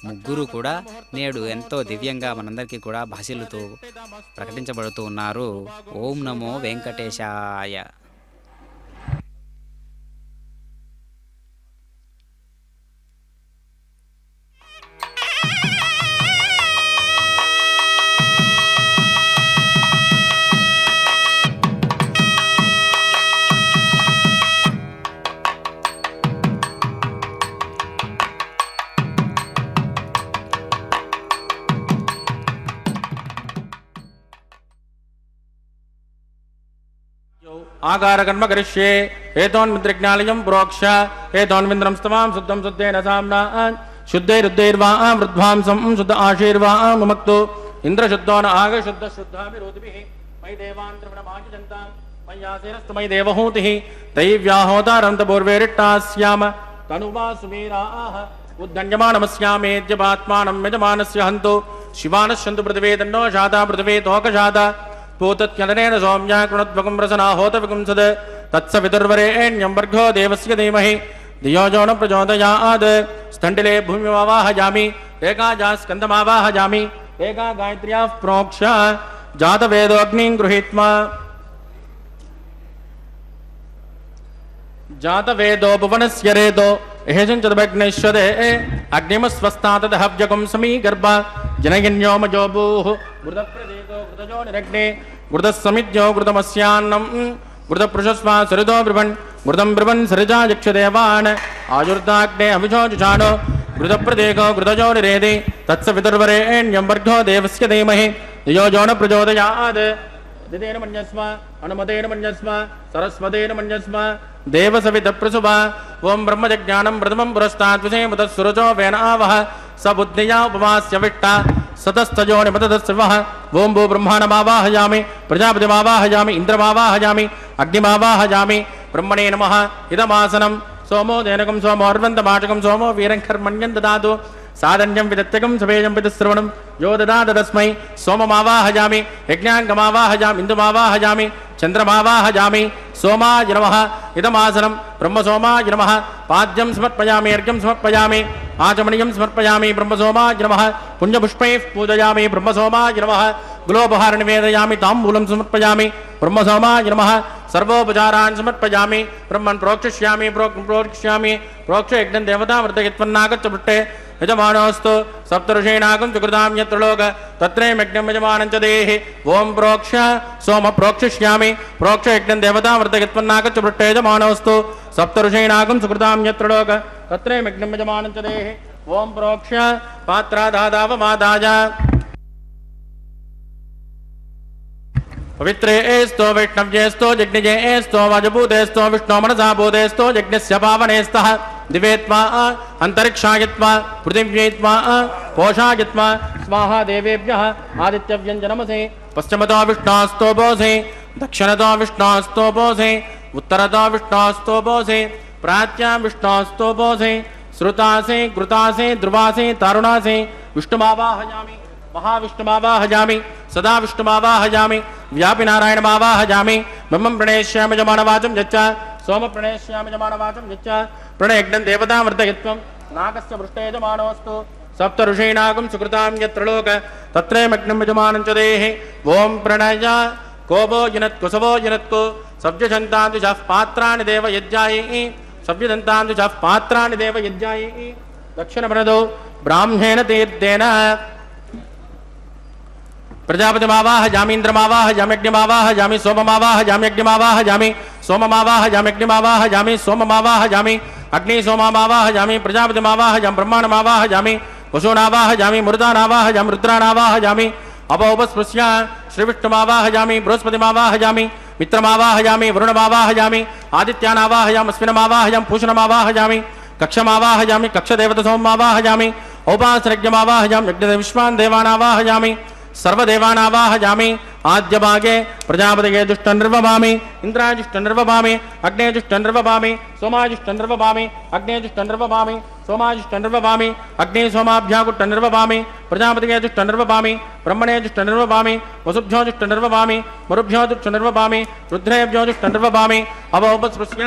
ముగ్గురు కూడా నేడు ఎంతో దివ్యంగా మనందరికీ కూడా భాసిల్లుతూ ప్రకటించబడుతూ ఉన్నారు. ఓం నమో వెంకటేశాయ. आकारकर्म करिष्ये एतोन्मित्रज्ञालयं प्रोक्ष एतोन्विन्द्रं स्तवां शुद्धं शुद्धेन साम्ना शुद्धैरुद्धैर्वा वृद्ध्वांसं शुद्ध आशीर्वां मुक्तो इन्द्रशुद्धो न आग शुद्ध शुद्धाभिरोधिभिः मयि देवान्त्रवणमाजिजन्तां मय्यासेनस्तमयि देवहूतिः तैव्याहोतारन्तपूर्वेरिट्टास्याम तनुवा सुवीराः उद्दण्यमानमस्यामेद्यपात्मानं यजमानस्य हन्तु शिवानश्यन्तु पृथिवे तन्नो शाता पृथिवे तोकशाता पूतत्यनेन सौम्या कृणद्वकं रसना होतविकुंसद तत्सवितुर्वरेण्यं वर्गो देवस्य धीमहि धियो यो न प्रचोदयात् स्तण्डिले भूमिमावाहयामि एकाजा स्कन्दमावाहयामि एका गायत्र्याः प्रोक्ष जातवेदोऽग्निं गृहीत्वा जातवेदो भुवनस्य रेतो हेषञ्चदग्निश्वदे अग्निमस्वस्थातदहव्यकं समीगर्भ जनयन्योमजो भूः घृतप्रदेको घृतजो निरग्ने घृतसमिद्यो घृतमस्यान्नं घृतपृषस्वा सरितो ब्रुवन् घृतं ब्रुवन् सरिजा यक्षदेवान् आयुर्दाग्ने अभिजो जुषाणो घृतप्रदेको घृतजो निरेदे तत्सवितुर्वरेण्यं वर्गो देवस्य धीमहि धियो यो न प्रचोदयात् दिदेन मन्यस्व अनुमतेन मन्यस्व सरस्वतेन मन्यस्व देवसवितप्रसुभा ओं ब्रह्मजज्ञानं प्रथमं पुरस्तात् विषयमुतस्सुरजो वेनावः स बुद्धिया उपवास्य विट्टा सतस्तजो निपतदस्वः ओं भू ब्रह्माणमावाहयामि प्रजापतिमावाहयामि इन्द्रमावाहयामि अग्निमावाहयामि ब्रह्मणे नमः इदमासनं सोमो देनकं सोमोर्वन्तमाटकं सोमो वीरङ्कर्मण्यं ददातु साधन्यं विदत्यकं सवेजं विदस्रवणं यो ददात तस्मै सोममावाहयामि यज्ञाङ्गमावाहयामि इन्दुमावाहयामि चन्द्रमावाहयामि सोमाय नमः इदमासनं ब्रह्मसोमाय नमः पाद्यं समर्पयामि अर्घ्यं समर्पयामि आचमनीयं समर्पयामि ब्रह्मसोमाय नमः पुण्यपुष्पैः पूजयामि ब्रह्मसोमाय नमः गुलोपहार निवेदयामि ताम्बूलं समर्पयामि ब्रह्मसोमाय नमः सर्वोपचारान् समर्पयामि ब्रह्मन् प्रोक्षिष्यामि प्रोक्षिष्यामि प्रोक्ष यज्ञं देवतामृतयत्वन्नागच्छ पृष्ठे यजमानोऽस्तु सप्तऋषीणागं सुकृतां यत्र लोक तत्रैयज्ञं यजमानं च देहि ओं प्रोक्ष सोम प्रोक्षिष्यामि प्रोक्ष यज्ञं देवतामृतयत्वन्नागच्छ पृष्ठे यजमानोऽस्तु सप्तऋषीणागं सुकृतां यत्र लोक तत्रैयज्ञं यजमानं च देहि ओं प्रोक्ष पात्रादादावमादाय पवित्रेस्तो वैष्णव्येस्तो यज्ञजेस्तो वाजभूतेस्तो विष्णो मनसा भूतेस्तो यज्ञस्य पावनेस्तः दिवेत्वा अंतरिक्षायत्वा पृथिव्यैत्वा पोषायत्वा स्वाहा देवेभ्यः आदित्यव्यञ्जनमसे पश्चिमतो विष्णोस्तो बोसे दक्षिणतो विष्णोस्तो बोसे उत्तरतो विष्णोस्तो बोसे प्राच्यां विष्णोस्तो बोसे श्रुतासे कृतासे ध्रुवासे तारुणासे विष्णुमावाहयामि महाविष्णुमावाहयामि सदा विष्णुमावाहयामि व्यापि नारायणमावाहयामि ब्रह्मं प्रणेष्यामि यजमानवाचं यच्च सोम प्रणेष्यामि यजमानवाचं यच्च प्रणयज्ञं देवतामृतयत्वं नागस्य पृष्ठे यजमानोऽस्तु सप्त ऋषीणागं सुकृतां यत्र लोक तत्रैयज्ञं यजमानं च देहि ओं प्रणय कोपो जिनत्कुसवो जिनत्कु सव्यजन्तान्तिशः पात्राणि देव यज्ञायै सव्यजन्तान्तिशः पात्राणि देव यज्ञायै दक्षिणप्रणदो ब्राह्मेण तीर्थेन प्रजापतिमावाहयामि इंद्रमावाहयामि अग्निमावाहयामि सोममावाहयामि अग्निमावाहयामि सोममावाहयामि अग्निमावाहयामि सोममावाहयामि अग्निसोममावाहयामि प्रजापतिमावाहयामि ब्रह्माण्डमावाहयामि वसूनावाहयामि मरुदानावाहयामि रुद्रानावाहयामि अपोपस्पृश्य श्रीविष्णुमावाहयामि बृहस्पतिमावाहयामि मित्रमावाहयामि वरुणमावाहयामि आदित्यानावाहयामि अश्विनमावाहयामि पूषणमावाहयामि कक्षमावाहयामि कक्षदेवतसोममावाहयामि औपासनज्ञमावाहयामि यज्ञविश्वान् देवानावाहयामि सर्वदेवानावाहयामि आद्यभागे प्रजापतये जुष्टनिर्वभामि इन्द्राय जुष्टनिर्वभामि अग्ने जुष्टनिर्वभामि सोमाय जुष्टनिर्वभामि अग्ने जुष्टनिर्वभामि सोमाय जुष्टनिर्वभामि अग्ने सोमाभ्यागुष्टनिर्वभामि प्रजापतये जुष्टनिर्वभामि ब्रह्मणे जुष्टनिर्वभामि वसुभ्यो जुष्टनिर्वभामि मरुभ्यो जुष्टनिर्वभामि रुद्रेभ्यो जुष्टनिर्वभामि अवोपस्पृश्य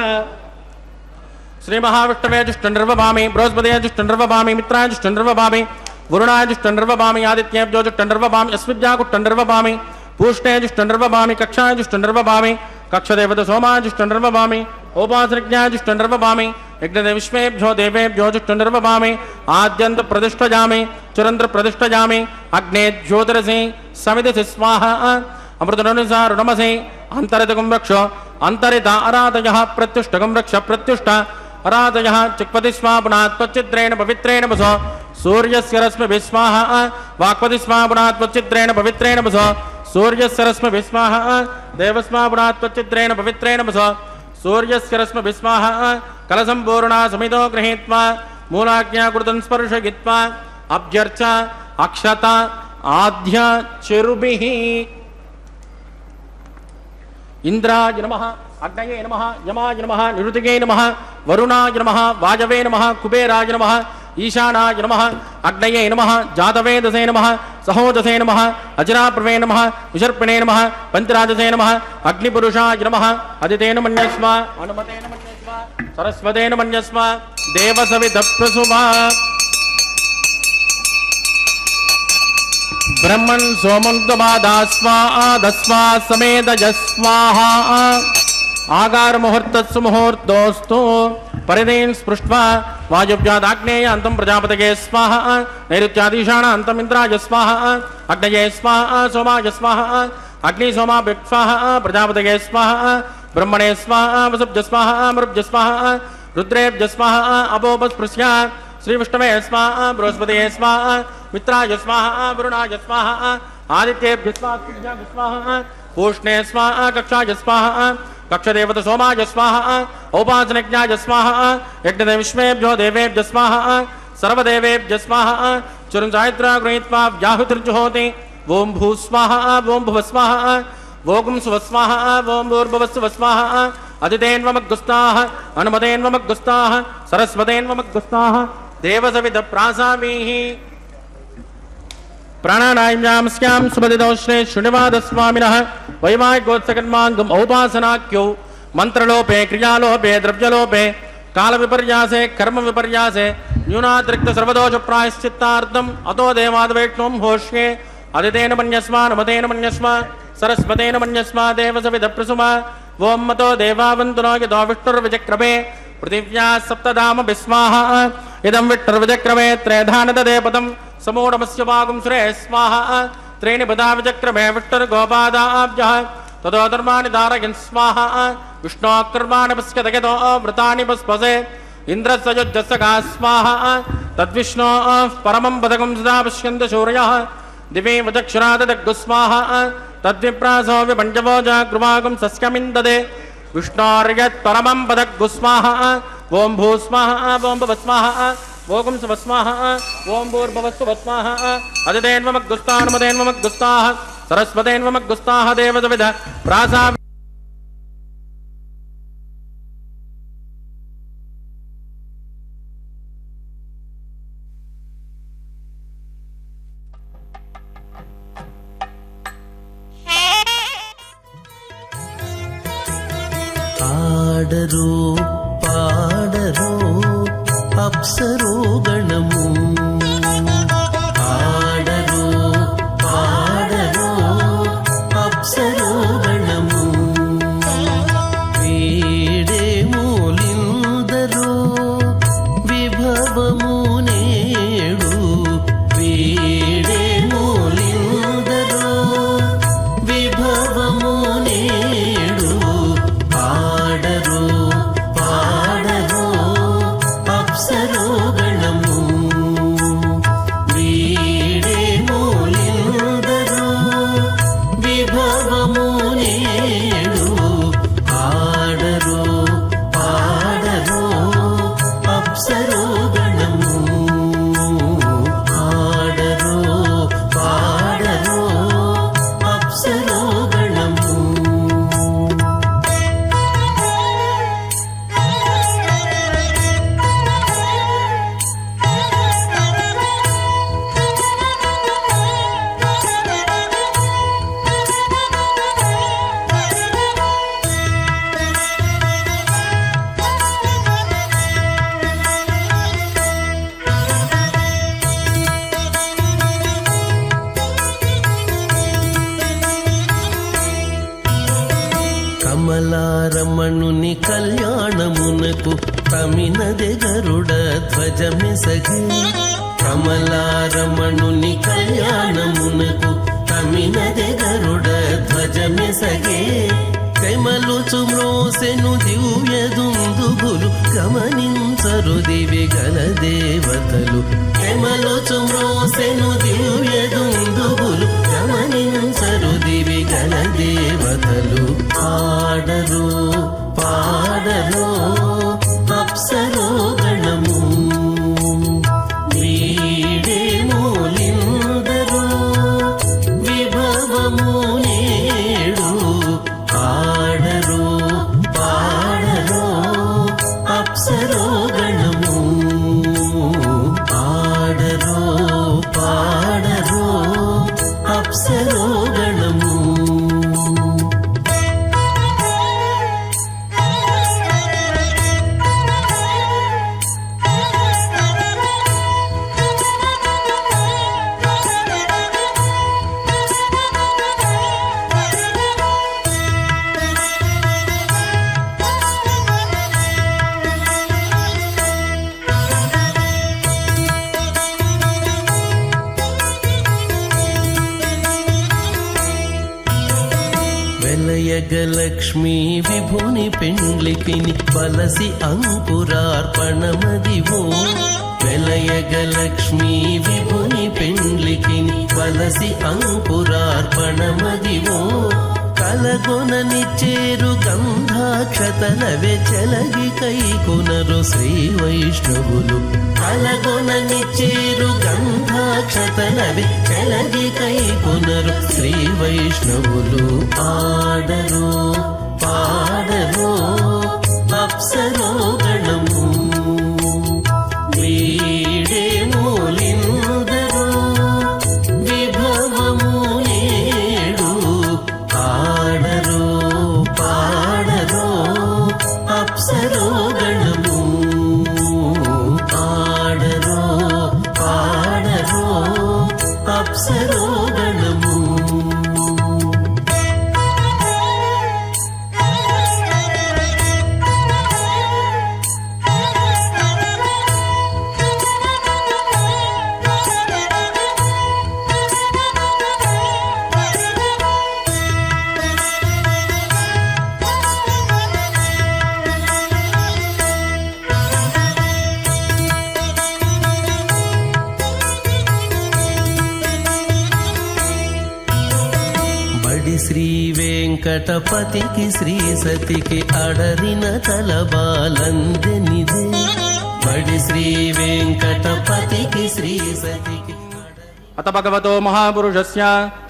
श्रीमहाविष्णवे जुष्टनिर्वभामि बृहस्पतये जुष्टनिर्वभामि मित्राय जुष्टनिर्वभामि वरुणाय जुष्टनिर्वभामि आदित्येभ्यो जुष्टनिर्वभामि अस्मिभ्यागुष्टनिर्वभामि पूष्णे जुष्टनिर्वभामि कक्षाय जुष्टनिर्वभामि कक्षदेवतसोमाय जुष्टनिर्वभामि औपासनज्ञाय जुष्टनिर्वभामि यज्ञदेविष्मेभ्यो देवेभ्यो जुष्टनिर्वभामि आद्यन्तप्रतिष्ठयामि चुरन्त्रप्रतिष्ठयामि अग्ने ज्योतिरसि समिधसि स्वाहा अमृतनुसा ऋणमसि अन्तरितगं रक्ष अन्तरित अराधयः प्रत्युष्टगं रक्ष प्रत्युष्ट अराधयः चिक्पति स्वा पुनात् त्वच्चिद्रेण पवित्रेण वस सूर्यस्य रश्मिभिः स्वाहा वाक्पति स्वा पुनात् त्वच्चिद्रेण पवित्रेण वस सूर्यस्य रश्मिभिः स्वाहा देवस्मा पुनात् त्वच्चिद्रेण पवित्रेण वस सूर्यस्य रश्मिभिः स्वाहा कलसम्पूर्णा समितो गृहीत्वा मूलाज्ञाकृतं स्पर्शयित्वा अभ्यर्च अक्षत आद्य चिरुभिः इंद्राय नमः अग्नये नमः यमाय नमः निरुतिगे नमः वरुणाय नमः वाजवे नमः कुबेराय नमः ईशानाय नमः अग्नये नमः जातवेदसे नमः सहोदसे नमः अजराप्रवे नमः विसर्पिणे नमः पंचराजसे नमः अग्निपुरुषाय नमः अदितेन मन्यस्व अनुमतेन मन्यस्व सरस्वतेन मन्यस्व देवसवितप्रसुभा ब्रह्मन् सोमन्तमादास्वा आदस्वा समेदजस्वाहा आगार मुहूर्तस्सु मुहूर्तोस्तु परिदेन स्पृष्ट्वा वायुव्यादाग्नेय अन्तं प्रजापतये स्वाहा नैऋत्यादीशान अन्तं इन्द्राय स्वाहा अग्नये स्वाहा सोमाय स्वाहा अग्निसोमाभ्यः स्वाहा प्रजापतये स्वाहा ब्रह्मणे स्वाहा वसुभ्यः स्वाहा मरुभ्यः स्वाहा रुद्रेभ्यः स्वाहा अपोपस्पृश्य श्रीविष्णवे स्वाहा बृहस्पतये स्वाहा मित्राय स्वाहा वरुणाय स्वाहा आदित्येभ्यः स्वाहा पूष्णे स्वाहा कक्षाय स्वाहा कक्षदेवता सोमाय स्वाहा औपासनज्ञाय स्वाहा यज्ञदेविष्मेभ्यो देवेभ्यः स्वाहा सर्वदेवेभ्यः स्वाहा चुरञ्जायत्रा गृहीत्वा व्याहुतिर्जुहोति ओं भू स्वाहा ओं भुवः स्वाहा वोगुं सुवः स्वाहा ओं भूर्भुवः स्वाहा अदितेन्वमग्गुस्ताः अनुमतेन्वमग्गुस्ताः सरस्वतेन्वमग्गुस्ताः देवसवितप्रासामीः प्राणानाय्यां स्यां सुमदिदोष्णे शृण्यवादस्वामिनः वैवाहिकोत्सकर्माङ्गम् औपासनाख्यौ मन्त्रलोपे क्रियालोपे द्रव्यलोपे कालविपर्यासे कर्मविपर्यासे न्यूनातिरिक्तसर्वदोषप्रायश्चित्तार्थम् अतो देवाद्वैष्णवं होष्ये अदितेन मन्यस्व अनुमतेन मन्यस्व सरस्वतेन मन्यस्मादेव सविदप्रसुमा ओं मतो देवावन्तुनो यतो विष्णुर्विचक्रमे पृथिव्या सप्तधाम विस्माहा इदं विष्णुर्विचक्रमे त्रयधानददेपदं समूढमस्य वागुं सुरे स्वाहा त्रीणि पदा विचक्रमे विष्णुर्गोपादाभ्यः ततो धर्माणि धारयन् स्वाहा विष्णोऽकर्माणि पश्यत यतो वृतानि पस्पसे इन्द्रस्य युज्यस्य स्वाहा तद्विष्णोः परमं पदकं सदा पश्यन्ति सूर्यः दिवे वचक्षुरादग्गुस्वाहा तद्विप्रासो विपञ्चवो जागृवागं सस्यमिन्ददे विष्णोर्यत्परमं पदग्गुस्वाहा ओं भूस्वाहा ओं भवस्वाहा ओं सुवस्वाहा ओं भूर्भवस्वस्वाहा अदितेन्वमग्गुस्तान्मदेन्वमग्गुस्ताः सरस्वतेन्वमग्गुस्ताः देवदविद प्रासा ఆడరో పాడరో అప్సరో గణము ఆడరో పాడరో అప్సరో గణము వీడే మూలిందరో విభవము నేడు వీడే మూలిందరో విభవము నేడు పాడరో పాడరో అప్సరో గణము వీడే మూలిందరో విభవము నేడు ఆడరో పాడరో అప్సరో గణము ఆడరో పాడరో అప్సరో గణము కమలారమణుని కళ్యాణమునకు తమినదె గరుడ ధ్వజమెసగే కమలారమణుని కళ్యాణమునకు తమినదె గరుడ ధ్వజమెసగే కమలుచు మ్రోసెను దివ్య దుందుగులు గమనించరు దివి గల దేవతలు కమలుచు మ్రోసెను దివ్య దుందుగులు గమనించరు దివి గల దేవతలు ఆడరో పాడరో అప్సరో గణము వీడే మూలిందరో విభవము నేడు ఆడరో పాడరో అప్సరో గణము ఆడరో పాడరో అప్సరో గణము వెలయగలక్ష్మీ విభుని పెండ్లికిని బలసి అంకురార్పణమదివో వెలయగలక్ష్మీ విభుని పెండ్లికిని బలసి అంకురార్పణమదివో కలగొననిచ్చేరు గంధాక్షతలవే చెలగి కైకొనరు శ్రీ వైష్ణవులు కలగొననిచ్చేరు గంధాక్షతలవే చెలగి కైకొనరు శ్రీ వైష్ణవులు ఆడరో పాడరో అప్సరో గణము వీడే మూలిందరో విభవము నేడు ఆడరో పాడరో అప్సరో గణము ఆడరో పాడరో అప్సరో గణము బడి శ్రీ వెంకటపతికి శ్రీ సతికి అడరిన తలబాలందెనిదే బడి శ్రీ వెంకటపతికి శ్రీ సతికి అత భగవతో మహాపురుషస్య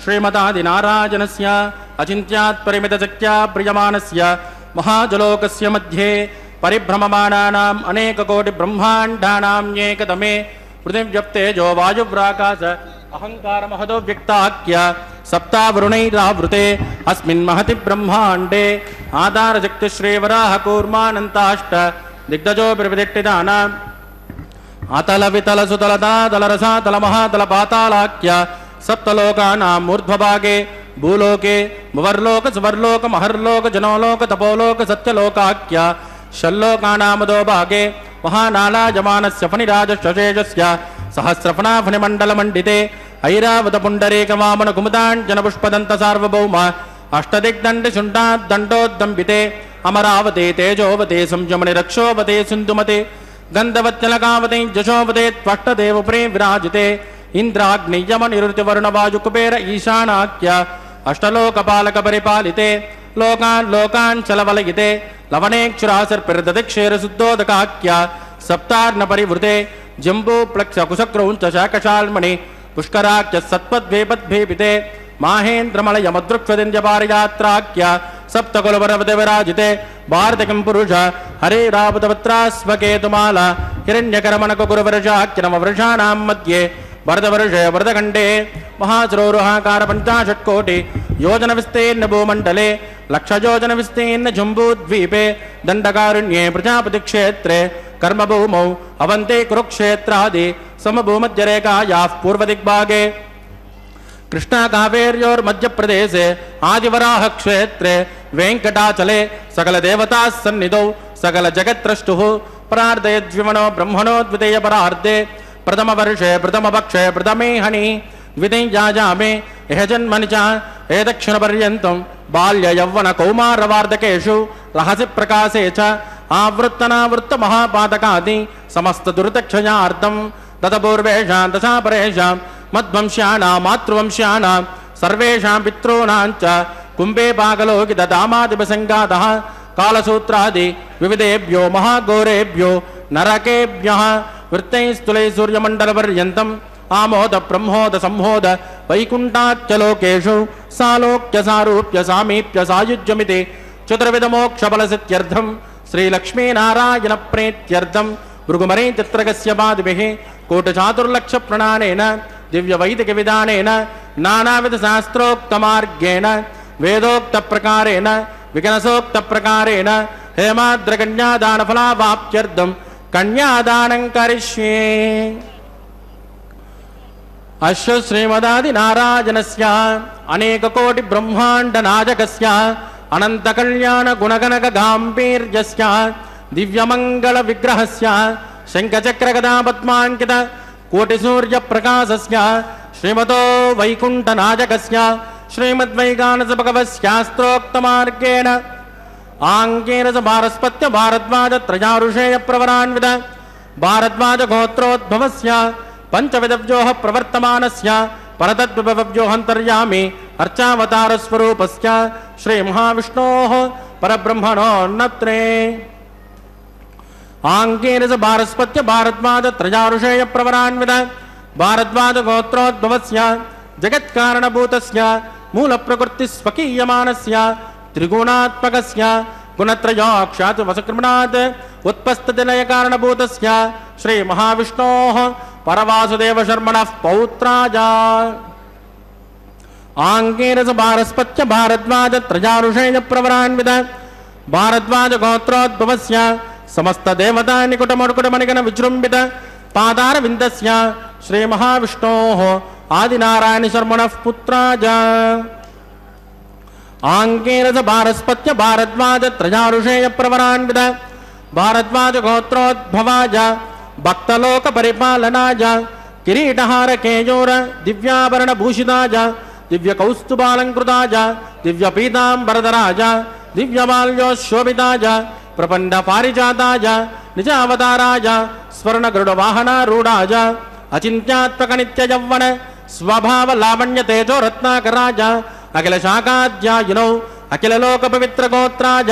శ్రీమతాదినారాయణస్య అచింత్యాత్ పరిమితశక్త్యా ప్రియమానస్య మహాజలోకస్య మధ్యే పరిభ్రమమానానాం అనేకకోటి బ్రహ్మాండానాం ఏకతమే పృథివ్యప్తేజో వాయువ్రాకాశ అహంకార మహదో వ్యక్తాఖ్య సప్తావరుణైరావృతే అస్మిన్ మహతి బ్రహ్మాండే ఆధారశక్తి శ్రీవరాహ కూర్మానంతాష్ట దిగ్గజో ప్రవిదిట్టిదానాం అతల వితల సుతలతా తలరసా తల మహాతల పాతాళాఖ్య సప్తలోకానాం ఊర్ధ్వభాగే భూలోకే భువర్లోక సువర్లోక మహర్లోక జనోలోక తపోలోక సత్యలోకాఖ్య షల్లోకానామదో భాగే మహానాళాయమానస్య ఫణిరాజశేషస్య సహస్రఫణా ఫణిమండలమండితే ఐరావత పుండరీక వామన కుముదాంజన పుష్పదంత సార్వభౌమ అష్టదిగ్దండి శుంఠాద్దండోద్దంబితే అమరావతే తేజోవతే సంయమని రక్షోవతే సింధుమతే గంధవత్యలకావతే జశోవతే త్వష్టదేవపురే విరాజితే ఇంద్రాగ్నియమ నిరుతి వరుణ వాయు కుబేర ఈశానాఖ్య అష్టలోకపాలక పరిపాలితే లోకాన్ లోకాన్ చలవలయితే లవణేక్షురాసర్పిర్దక్షేర శుద్ధోదకాఖ్య సప్తార్ణ పరివృతే జంబూ ప్లక్ష కుశక్రౌంచ శాకశాల్మణి పుష్కరాఖ్య సత్పద్వేపద్భేపితే మాహేంద్రమలయమదృక్ష్వదింజపారయాత్రాఖ్య సప్తకులవరవతి విరాజితే భారతకిం పురుష హరేరావతవత్రాస్వకేతుమాల హిరణ్యకరమణకురువర్షాఖ్యనమవృషాణాం మధ్యే వరదవర్షే వరదఖండే మహాసరోరుహాకార పంచాశత్కోటి యోజన విస్తీర్ణ భూమండలే లక్షయోజన విస్తీర్ణ జంబూద్వీపే దండకారుణ్యే ప్రజాపతి క్షేత్రే కర్మభూమౌ అవంతే కురుక్షేత్రాది సమభూమధ్యరేఖాయాః పూర్వదిగ్భాగే కృష్ణా కావేర్యోర్మధ్యప్రదేశే ఆదివరాహ క్షేత్రే వెంకటాచలే సకల దేవతా సన్నిధౌ సకల జగత్రష్టుః ప్రార్థయద్విమనో బ్రహ్మణో ద్వితీయ పరార్ధే ప్రథమ వర్షే ప్రథమ పక్షే ప్రథమే హని ద్వితీయాజామే ఇహ జన్మని చ ఏదక్షిణ పర్యంతం బాల్య యవ్వన కౌమార వార్ధకేషు రహసి ప్రకాశే చ ఆవృత్తనావృత్త మహాపాతకాది సమస్త దురితక్షయార్థం తతపూర్వేషాం దశాపరేషాం మద్వంశ్యానాం మాతృవంశ్యానాం సర్వేషాం పితॄణాం చ కుంభే పాకలోకిత దామాదిపసంగాతః కాలసూత్రాది వివిధేభ్యో మహాఘోరేభ్యో నరకేభ్యః వృత్తైస్థులై సూర్యమండలపర్యంతం ఆమోద బ్రహ్మోద సంహోద వైకుంఠాఖ్యలోకేషు సాలోక్య సారూప్య సామీప్య సాయుజ్యమితి చతుర్విధమోక్షఫలసిద్ధ్యర్థం శ్రీలక్ష్మీనారాయణ ప్రీత్యర్థం భృగుమరే చిత్రకస్య పాదిభిః కోటిచాతుర్లక్ష ప్రణానేన దివ్య వైదిక విధానేన నానావిధ శాస్త్రోక్త మార్గేణ వేదోక్త ప్రకారేణ వికనసోక్త ప్రకారేణ హేమాద్రకన్యాదాన ఫలావాప్త్యర్థం కన్యాదానం కరిష్యే. అశ్వ శ్రీమదాది నారాయణస్య అనేక కోటి బ్రహ్మాండ నాయకస్య అనంత కళ్యాణ గుణగణక గాంభీర్యస్య దివ్యమంగళ విగ్రహస్య శంఖచక్ర గదా పద్మాంకిత కోటి సూర్య ప్రకాశస్య శ్రీమతో వైకుంఠ నాయకస్య శ్రీమద్వైగానస భగవస్యాస్త్రోక్త మార్గేణ ఆంగేన స భారస్పత్య భారద్వాజ త్రయారుషేయ ప్రవరాన్విత భారద్వాజ గోత్రోద్భవస్య పంచవిధవ్యోః ప్రవర్తమానస్య పరతద్విభవ్యోః అర్చావతార స్వరూపస్య శ్రీ మహావిష్ణోః పరబ్రహ్మణోన్నత్రే ఆంగేన స భారస్పత్య భారద్వాజ త్రయారుషేయ ప్రవరాన్విత భారద్వాజ గోత్రోద్భవస్య జగత్కారణభూతస్య మూల ప్రకృతి స్వకీయమానస్య త్రిగుణాత్మకస్య గుణత్రయోక్షాత్ వసకృమణాత్ ఉత్పస్తతిలయ కారణభూతస్య శ్రీ మహావిష్ణోః పరవాసుదేవ శర్మణః పౌత్రాజ ఆంగేన స భారస్పత్య భారద్వాజ త్రయారుషేయ ప్రవరాన్విత భారద్వాజ గోత్రోద్భవస్య సమస్త దేవతా నికుటమణిగణ విజృంభిత పాదార విందస్య శ్రీ మహావిష్ణోః ఆదినారాయణ శర్మణః పుత్రాజ ఆంగేన స భారస్పత్య భారద్వాజ త్రయారుషేయ ప్రవరాన్విత భారద్వాజ గోత్రోద్భవాజ భక్తలోక పరిపాలనాజ కిరీటహార కేయూర దివ్యాభరణ భూషితాజ దివ్య కౌస్తుభాలంకృతాజ దివ్య పీతాంబరధరాజ దివ్యమాల్యోశోభితాజ ప్రపండ పారిజాతాజ నిజావతారాజ స్వర్ణ గరుడ వాహనారూఢాజ అచింత్యాత్మక నిత్య యవ్వన స్వభావ లావణ్య తేజో రత్నాకరాజ అఖిల శాఖాధ్యాయునౌ అఖిల లోక పవిత్ర గోత్రాజ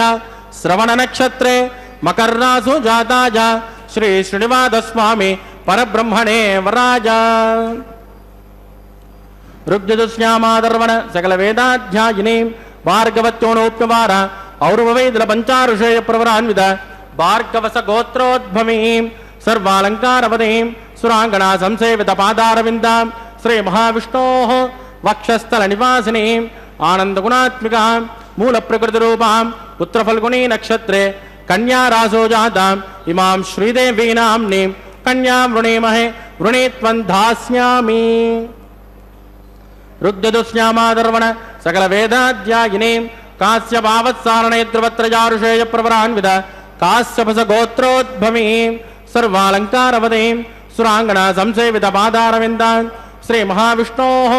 శ్రవణ నక్షత్రే మకర్రాసు జాతాజ శ్రీ శ్రీనివాస స్వామి పరబ్రహ్మణే వరాజ ఋగ్యజుశ్యామాదర్వణ సకల వేదాధ్యాయిని భార్గవత్యోనోప్యవార ఔరవైదుల పంచారుషేయ ప్రవరాన్విత భార్గవస గోత్రోద్భవీం సర్వాలంకారవదీం సురాంగణా సంసేవిత పాదారవిందాం శ్రీ మహావిష్ణోః వక్షస్థల నివాసినీం ఆనందగుణాత్మికాం మూల ప్రకృతి రూపాం ఉత్తరఫల్గుణీ నక్షత్రే కన్యా రాసో జాతాం ఇమాం శ్రీదేవీ నామ్నీం కన్యాం వృణీమహే వృణీత్వం ధాస్యామి ఋగ్యదుశ్యామాదర్వణ సకల వేదాధ్యాయినీం కాశ్యపావత్సారణేత్రవత్రజారుషేయ ప్రవరాన్విత కాశ్యపస గోత్రోద్భవీం సర్వాలంకారవదీం సురాంగణా సంసేవిత పాదారవిందాం శ్రీ మహావిష్ణోః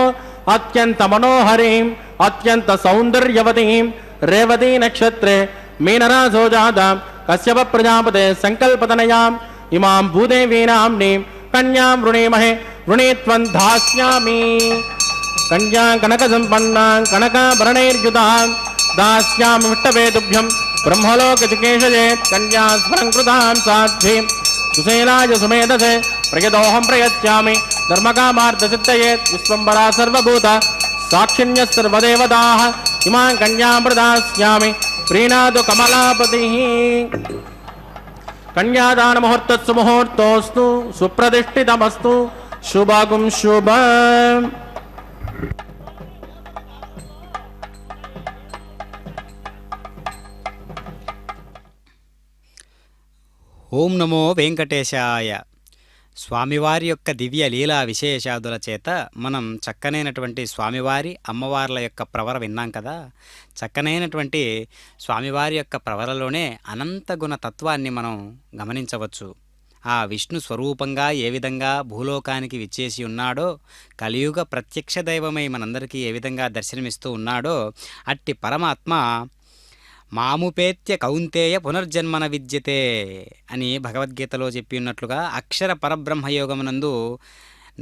అత్యంత మనోహరీం అత్యంత సౌందర్యవతీం రేవతీ నక్షత్రే మీనరాసో జాతాం కశ్యప ప్రజాపతే సంకల్పతనయాం ఇమాం భూదేవీ నామ్నీం కన్యాం వృణీమహే వృణీత్వం ధాస్యామి కన్యా కనక సంపన్నాం కనకాభరణైర్యుతాం దాస్యామి విట్టవేతుభ్యం బ్రహ్మలోక చికేశజే కన్యా స్మరంకృతాం సాధ్వీం సుశీలాయ సుమేధసే ప్రయదోహం ప్రయచ్చామి ధర్మకామార్థసిద్ధయే విశ్వంబరా సర్వభూత సాక్షిణ్య సర్వదేవతాః ఇమాం కన్యాం ప్రదాస్యామి ప్రీణాదు కమలాపతిః కన్యాదాన ముహూర్తస్సు ముహూర్తోస్తు సుప్రతిష్ఠితమస్తు శుభగుం శుభం. ఓం నమో వెంకటేశాయ. స్వామివారి యొక్క దివ్య లీలా విశేషాదుల చేత మనం చక్కనైనటువంటి స్వామివారి అమ్మవార్ల యొక్క ప్రవర విన్నాం కదా. చక్కనైనటువంటి స్వామివారి యొక్క ప్రవరలోనే అనంత గుణ తత్వాన్ని మనం గమనించవచ్చు. ఆ విష్ణు స్వరూపంగా ఏ విధంగా భూలోకానికి విచ్చేసి ఉన్నాడో, కలియుగ ప్రత్యక్ష దైవమై మనందరికీ ఏ విధంగా దర్శనమిస్తూ ఉన్నాడో, అట్టి పరమాత్మ మాముపేత్య కౌంతేయ పునర్జన్మన విద్యతే అని భగవద్గీతలో చెప్పి ఉన్నట్లుగా అక్షర పరబ్రహ్మయోగమునందు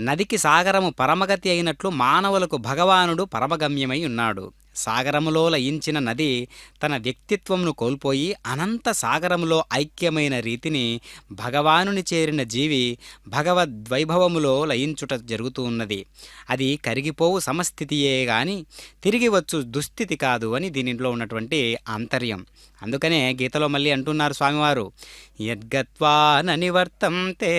నదికి సాగరము పరమగతి అయినట్లు మానవులకు భగవానుడు పరమగమ్యమై ఉన్నాడు. సాగరములో లయించిన నది తన వ్యక్తిత్వమును కోల్పోయి అనంత సాగరములో ఐక్యమైన రీతిని భగవానుని చేరిన జీవి భగవద్వైభవములో లయించుట జరుగుతూ ఉన్నది. అది కరిగిపోవు సమస్థితియే గాని తిరిగి వచ్చు దుస్థితి కాదు అని దీనిలో ఉన్నటువంటి ఆంతర్యం. అందుకనే గీతలో మళ్ళీ అంటున్నారు స్వామివారు, యద్గత్వా ననివర్తంతే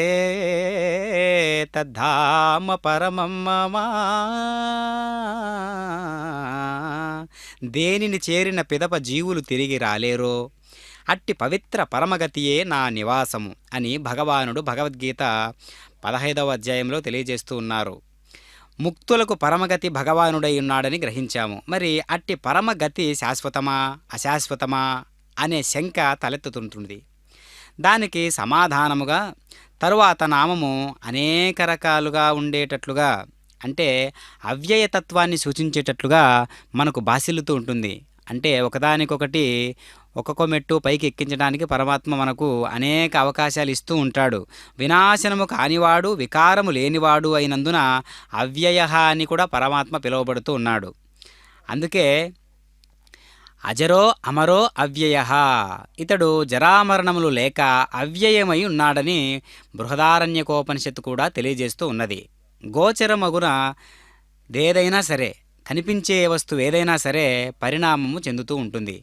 తద్ధామ పరమం మమ. దేనిని చేరిన పిదప జీవులు తిరిగి రాలేరో అట్టి పవిత్ర పరమగతియే నా నివాసము అని భగవానుడు భగవద్గీత 15వ అధ్యాయంలో తెలియజేస్తూ ఉన్నారు. ముక్తులకు పరమగతి భగవానుడై ఉన్నాడని గ్రహించాము. మరి అట్టి పరమగతి శాశ్వతమా అశాశ్వతమా అనే శంక తలెత్తుతుంటుంది. దానికి సమాధానముగా తరువాత నామము అనేక రకాలుగా ఉండేటట్లుగా, అంటే అవ్యయతత్వాన్ని సూచించేటట్లుగా మనకు భాసిల్లుతూ ఉంటుంది. అంటే ఒకదానికొకటి ఒక్కొక్క మెట్టు పైకి ఎక్కించడానికి పరమాత్మ మనకు అనేక అవకాశాలు ఇస్తూ ఉంటాడు. వినాశనము కానివాడు వికారము లేనివాడు అయినందున అవ్యయ అని కూడా పరమాత్మ పిలువబడుతూ ఉన్నాడు. అందుకే అజరో అమరో అవ్యయ, ఇతడు జరామరణములు లేక అవ్యయమై ఉన్నాడని బృహదారణ్యకోపనిషత్తు కూడా తెలియజేస్తూ ఉన్నది. గోచరమగున దేదైనా సరే, కనిపించే వస్తువు ఏదైనా సరే పరిణామము చెందుతూ ఉంటుంది.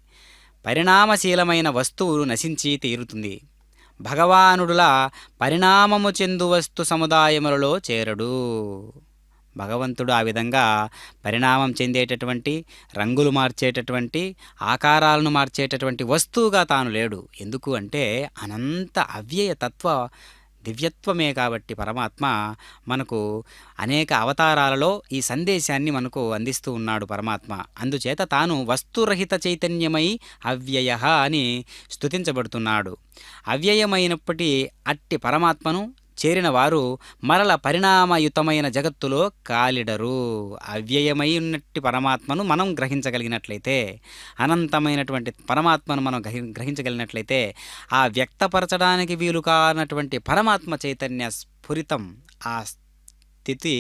పరిణామశీలమైన వస్తువు నశించి తీరుతుంది. భగవానుడులా పరిణామము చెందు వస్తు సముదాయములలో చేరడు. భగవంతుడు ఆ విధంగా పరిణామం చెందేటటువంటి, రంగులు మార్చేటటువంటి, ఆకారాలను మార్చేటటువంటి వస్తువుగా తాను లేడు. ఎందుకు అంటే అనంత అవ్యయతత్వ దివ్యత్వమే కాబట్టి పరమాత్మ మనకు అనేక అవతారాలలో ఈ సందేశాన్ని మనకు అందిస్తూ ఉన్నాడు పరమాత్మ. అందుచేత తాను వస్తురహిత చైతన్యమై అవ్యయ అని స్తుతించబడుతున్నాడు. అవ్యయమైనప్పటి అట్టి పరమాత్మను చేరిన వారు మరల పరిణామయుతమైన జగత్తులో కాలిడరు. అవ్యయమై ఉన్నట్టి పరమాత్మను మనం గ్రహించగలిగినట్లయితే, అనంతమైనటువంటి పరమాత్మను మనం గ్రహించగలిగినట్లయితే, ఆ వ్యక్తపరచడానికి వీలు కానటువంటి పరమాత్మ చైతన్య స్ఫురితం, ఆ స్థితి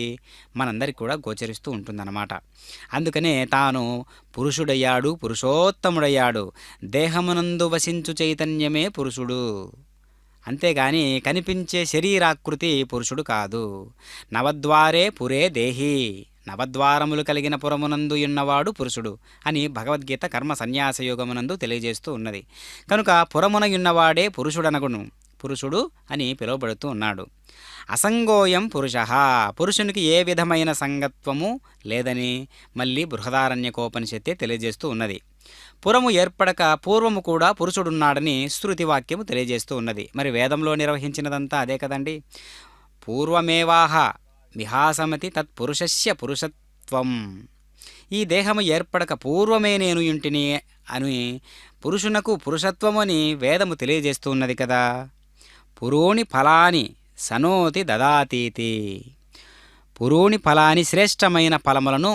మనందరికి కూడా గోచరిస్తూ ఉంటుందన్నమాట. అందుకనే తాను పురుషుడయ్యాడు, పురుషోత్తముడయ్యాడు. దేహమునందు వసించు చైతన్యమే పురుషుడు, అంతేగాని కనిపించే శరీరాకృతి పురుషుడు కాదు. నవద్వారే పురే దేహి, నవద్వారములు కలిగిన పురమునందు ఉన్నవాడు పురుషుడు అని భగవద్గీత కర్మ సన్యాస యోగమునందు తెలియజేస్తూ ఉన్నది. కనుక పురమున ఉన్నవాడే పురుషుడనగును, పురుషుడు అని పిలువబడుతూ ఉన్నాడు. అసంగోయం పురుష, పురుషునికి ఏ విధమైన సంగత్వము లేదని మళ్ళీ బృహదారణ్యకోపనిషత్తే తెలియజేస్తూ ఉన్నది. పురము ఏర్పడక పూర్వము కూడా పురుషుడున్నాడని శృతివాక్యము తెలియజేస్తూ ఉన్నది. మరి వేదంలో నిర్వహించినదంతా అదే కదండి. పూర్వమేవాహ విహాసమతి తత్పురుషస్య పురుషత్వం, ఈ దేహము ఏర్పడక పూర్వమే నేను ఇంటిని అని పురుషునకు పురుషత్వము అని వేదము తెలియజేస్తూ ఉన్నది కదా. పురోణి ఫలాని సనోతి దదాతీతి, పురోణి ఫలాని శ్రేష్టమైన ఫలములను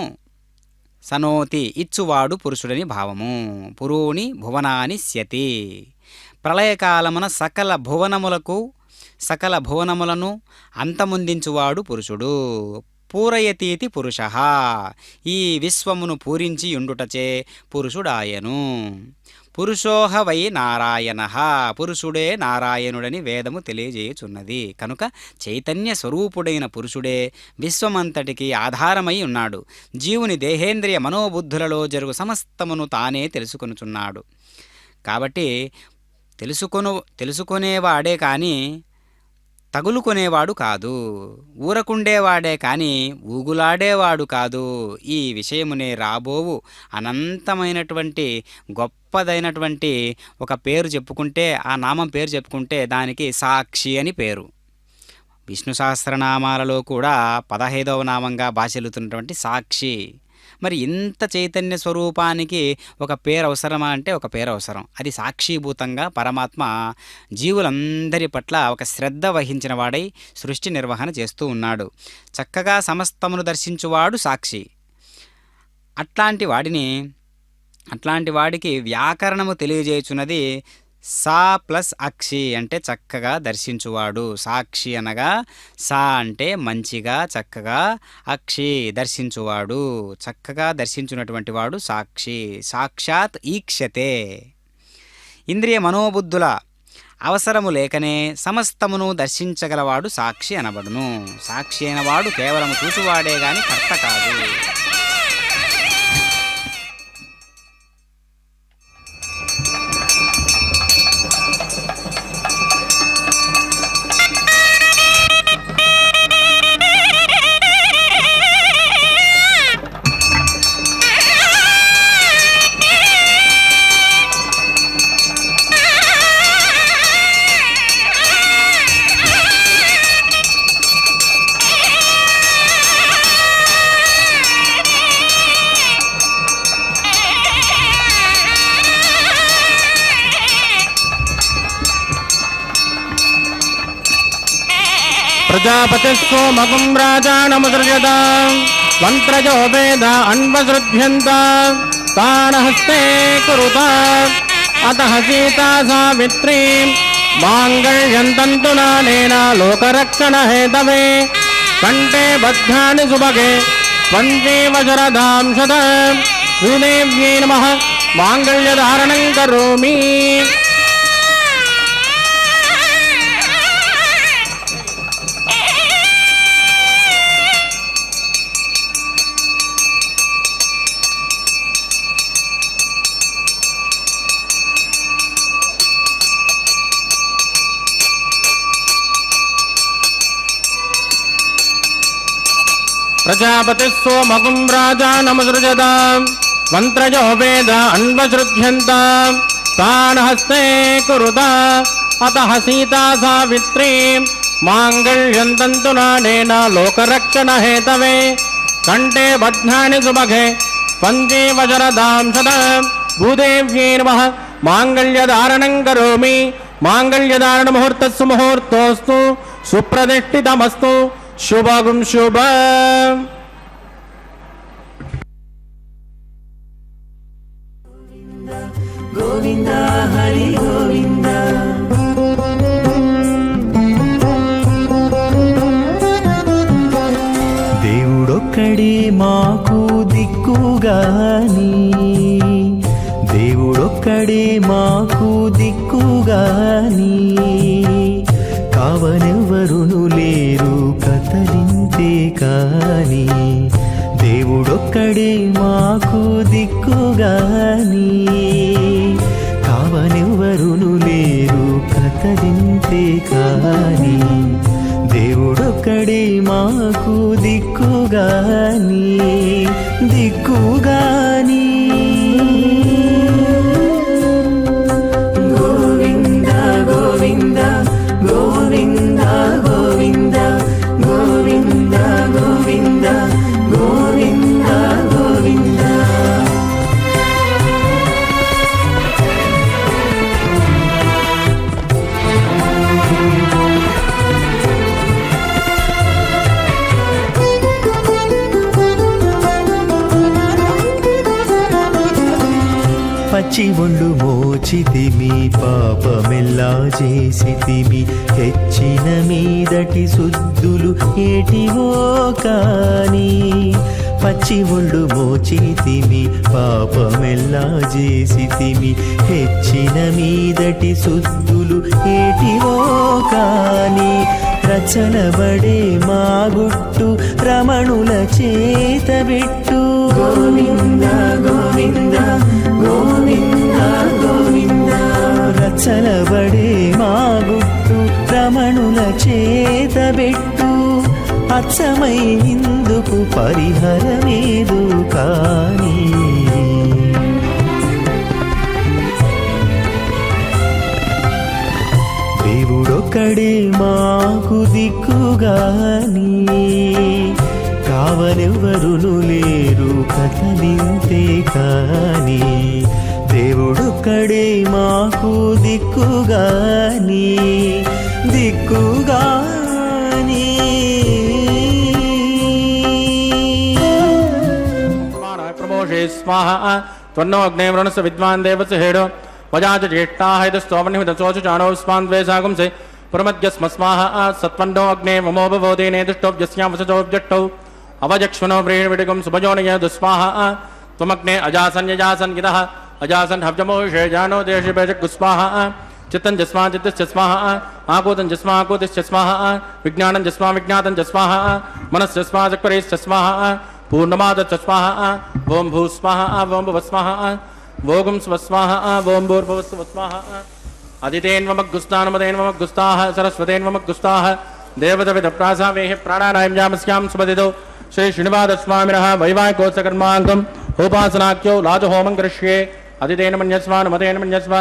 సనోతి ఇచ్చువాడు పురుషుడని భావము. పురోణి భువనాని స్యతి, ప్రళయకాలమున సకల భువనములను అంతమొందించువాడు పురుషుడు. పూరయతీతి పురుష, ఈ విశ్వమును పూరించి ఉండుటచే పురుషుడాయను. పురుషోహ వై నారాయణ, పురుషుడే నారాయణుడని వేదము తెలియజేయుచున్నది. కనుక చైతన్య స్వరూపుడైన పురుషుడే విశ్వమంతటికి ఆధారమై ఉన్నాడు. జీవుని దేహేంద్రియ మనోబుద్ధులలో జరుగు సమస్తమును తానే తెలుసుకొనుచున్నాడు. కాబట్టి తెలుసుకునేవాడే కానీ తగులుకొనేవాడు కాదు, ఊరకుండేవాడే కానీ ఊగులాడేవాడు కాదు. ఈ విషయమునే రాబోవు అనంతమైనటువంటి గొప్పదైనటువంటి ఒక పేరు చెప్పుకుంటే, ఆ నామం పేరు చెప్పుకుంటే దానికి సాక్షి అని పేరు. విష్ణు సహస్రనామాలలో కూడా 15వ నామంగా భాషలుతున్నటువంటి సాక్షి. మరి ఇంత చైతన్య స్వరూపానికి ఒక పేరు అవసరమా అంటే ఒక పేరు అవసరం. అది సాక్షీభూతంగా పరమాత్మ జీవులందరి పట్ల ఒక శ్రద్ధ వహించిన వాడై సృష్టి నిర్వహణ చేస్తూ ఉన్నాడు. చక్కగా సమస్తమును దర్శించువాడు సాక్షి. అట్లాంటి వాడికి వ్యాకరణము తెలియజేయుచున్నది సా ప్లస్ అక్షి అంటే చక్కగా దర్శించువాడు. సాక్షి అనగా సా అంటే మంచిగా చక్కగా, అక్షి దర్శించువాడు, చక్కగా దర్శించున్నటువంటి వాడు సాక్షి. సాక్షాత్ ఈక్షతే, ఇంద్రియ మనోబుద్ధుల అవసరము లేకనే సమస్తమును దర్శించగలవాడు సాక్షి అనబడును. సాక్షి అయినవాడు కేవలం చూచువాడే గాని కర్త కాదు. ప్రజాపతిస్తో మగం రాజానముసృజత మంత్రజో వేద అన్వసృధ్యంత తాన హస్తే కురుత అతః సీతా సావిత్రీ మాంగళ్యం తంతునానేన లోకరక్షణ హేతవే కంఠే బద్ధాని సుభగే పంచేవ శరదాం శత శ్రీదేవ్యై నమః మాంగళ్యధారణం కరోమి. ప్రజాపతిస్తో మగం రాజానముసృజత మంత్రజో వేద అన్వసృధ్యంత తాన హస్తే కురుత అతః సీతా సావిత్రీ మాంగళ్యం తంతునానేన లోకరక్షణ హేతవే కంఠే బధ్నాని సుభగే పంచేవ శరదాం శత భూదేవ్యై నమః మాంగళ్యధారణం కరోమి. మాంగళ్యధారణ ముహూర్తస్సు ముహూర్తోస్తు సుప్రతిష్ఠితమస్తు. శుభం శుభ. గోవింద హరి గోవింద. దేవుడొక్కడే మాకు దిక్కుగాని దేవుడొక్కడే మాకు దిక్కుగాని కావనెవ్వరును లేరు కదలింతే కాని దేవుడొక్కడే మాకు దిక్కుగాని కావనెవ్వరును లేరు కదలింతే కాని దేవుడొక్కడే మాకు దిక్కుగాని దిక్కుగాని గోవింద గోవింద గోవింద గోవింద గోవింద గోవింద గోవింద గోవింద పచ్చి ఒళ్ళు మోచితిమి పాపమెల్లా చేసితిమి తెచ్చిన మీదటి శుద్ధులు ఏటివో కాని పచ్చి ఒళ్ళు మోచితిమి పాపమెల్లా చేసితిమి తెచ్చిన మీదటి శుద్ధులు ఏటివో కాని రచనబడే మా గుట్టు రమణుల చేతబెట్టు గోవింద గోవింద గోవింద గోవింద రచనబడే మా గుట్టు రమణుల చేతబెట్టు అచ్చమై ఇందుకు పరిహరమేదు కాని దేవుడొక్కడే మాకు దిక్కుగాని కావనెవ్వరును లేరు కదలింతే కాని దేవుడొక్కడే మాకు దిక్కుగాని దిక్కుగాని ప్రమోషే స్వాహ త్వన్నో అగ్నే వృణస్ස విద్వాన్ దేవస్య హేడో వజాచ జ్యేష్ఠాః యతస్తోమనిమితచోచ చాణో స్వాన్ద్వేషాగుంసే పురమద్యస్మస్మాహ సత్వన్నో అగ్నే మమో భవోదేనే దుష్టోభ్యస్యావసచోభ్యట్టౌ అవజక్ష్మనో ప్రేణవిడిగం సుభజోనయ దుస్వాహ త్వమగ్నే అజాసన్యజాసన్ గిదః అజాసన్ హవ్యమోషే జానో దేశిపేజగ్గుస్వాహ చిత్తం జస్మా చిత్తస్య స్వాహ ఆకూతం జస్మా ఆకూతిశ్చ స్వాహ విజ్ఞానం జస్మా విజ్ఞాతం చ స్వాహ మనస్స్వాహ చక్వరేశ్చ స్వాహ పూర్ణమాదచ్చ స్వాహ ఓం భూస్వాహ ఓం భువస్వాహ ఓం స్వస్వాహ ఓం భూర్భువస్వాహ అదితేన్వమగ్గుస్తానమదేన్వమగ్గుస్తాః సరస్వతేన్వమగ్గుస్తాః దేవతవిదప్రాసావేహి ప్రాణానాయం జామస్యాం సుపదిదో శ్రీ శ్రీనివాసస్వామినः వైవాహికోత్సకర్మాంగం ఉపాసనాఖ్యో లాజహోమం కరిష్యే అదితేన మన్యస్వ నమతేన మన్యస్వ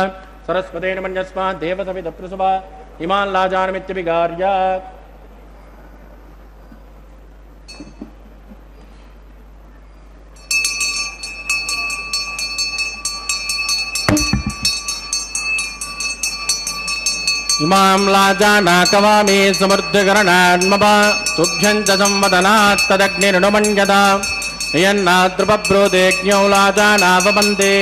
సరస్వతేన మన్యస్వ దేవతవిదప్రసవ ఇమాన్ లాజానమిత్యభిగార్య ఇమాం లాజానాకవామి సమృద్ధికరణాన్మవ తుభ్యం చ సంవదనాత్ తదగ్నిర్నుమన్యత యన్నాద్రుపబ్రోదేజ్ఞౌ లాజానావమంతే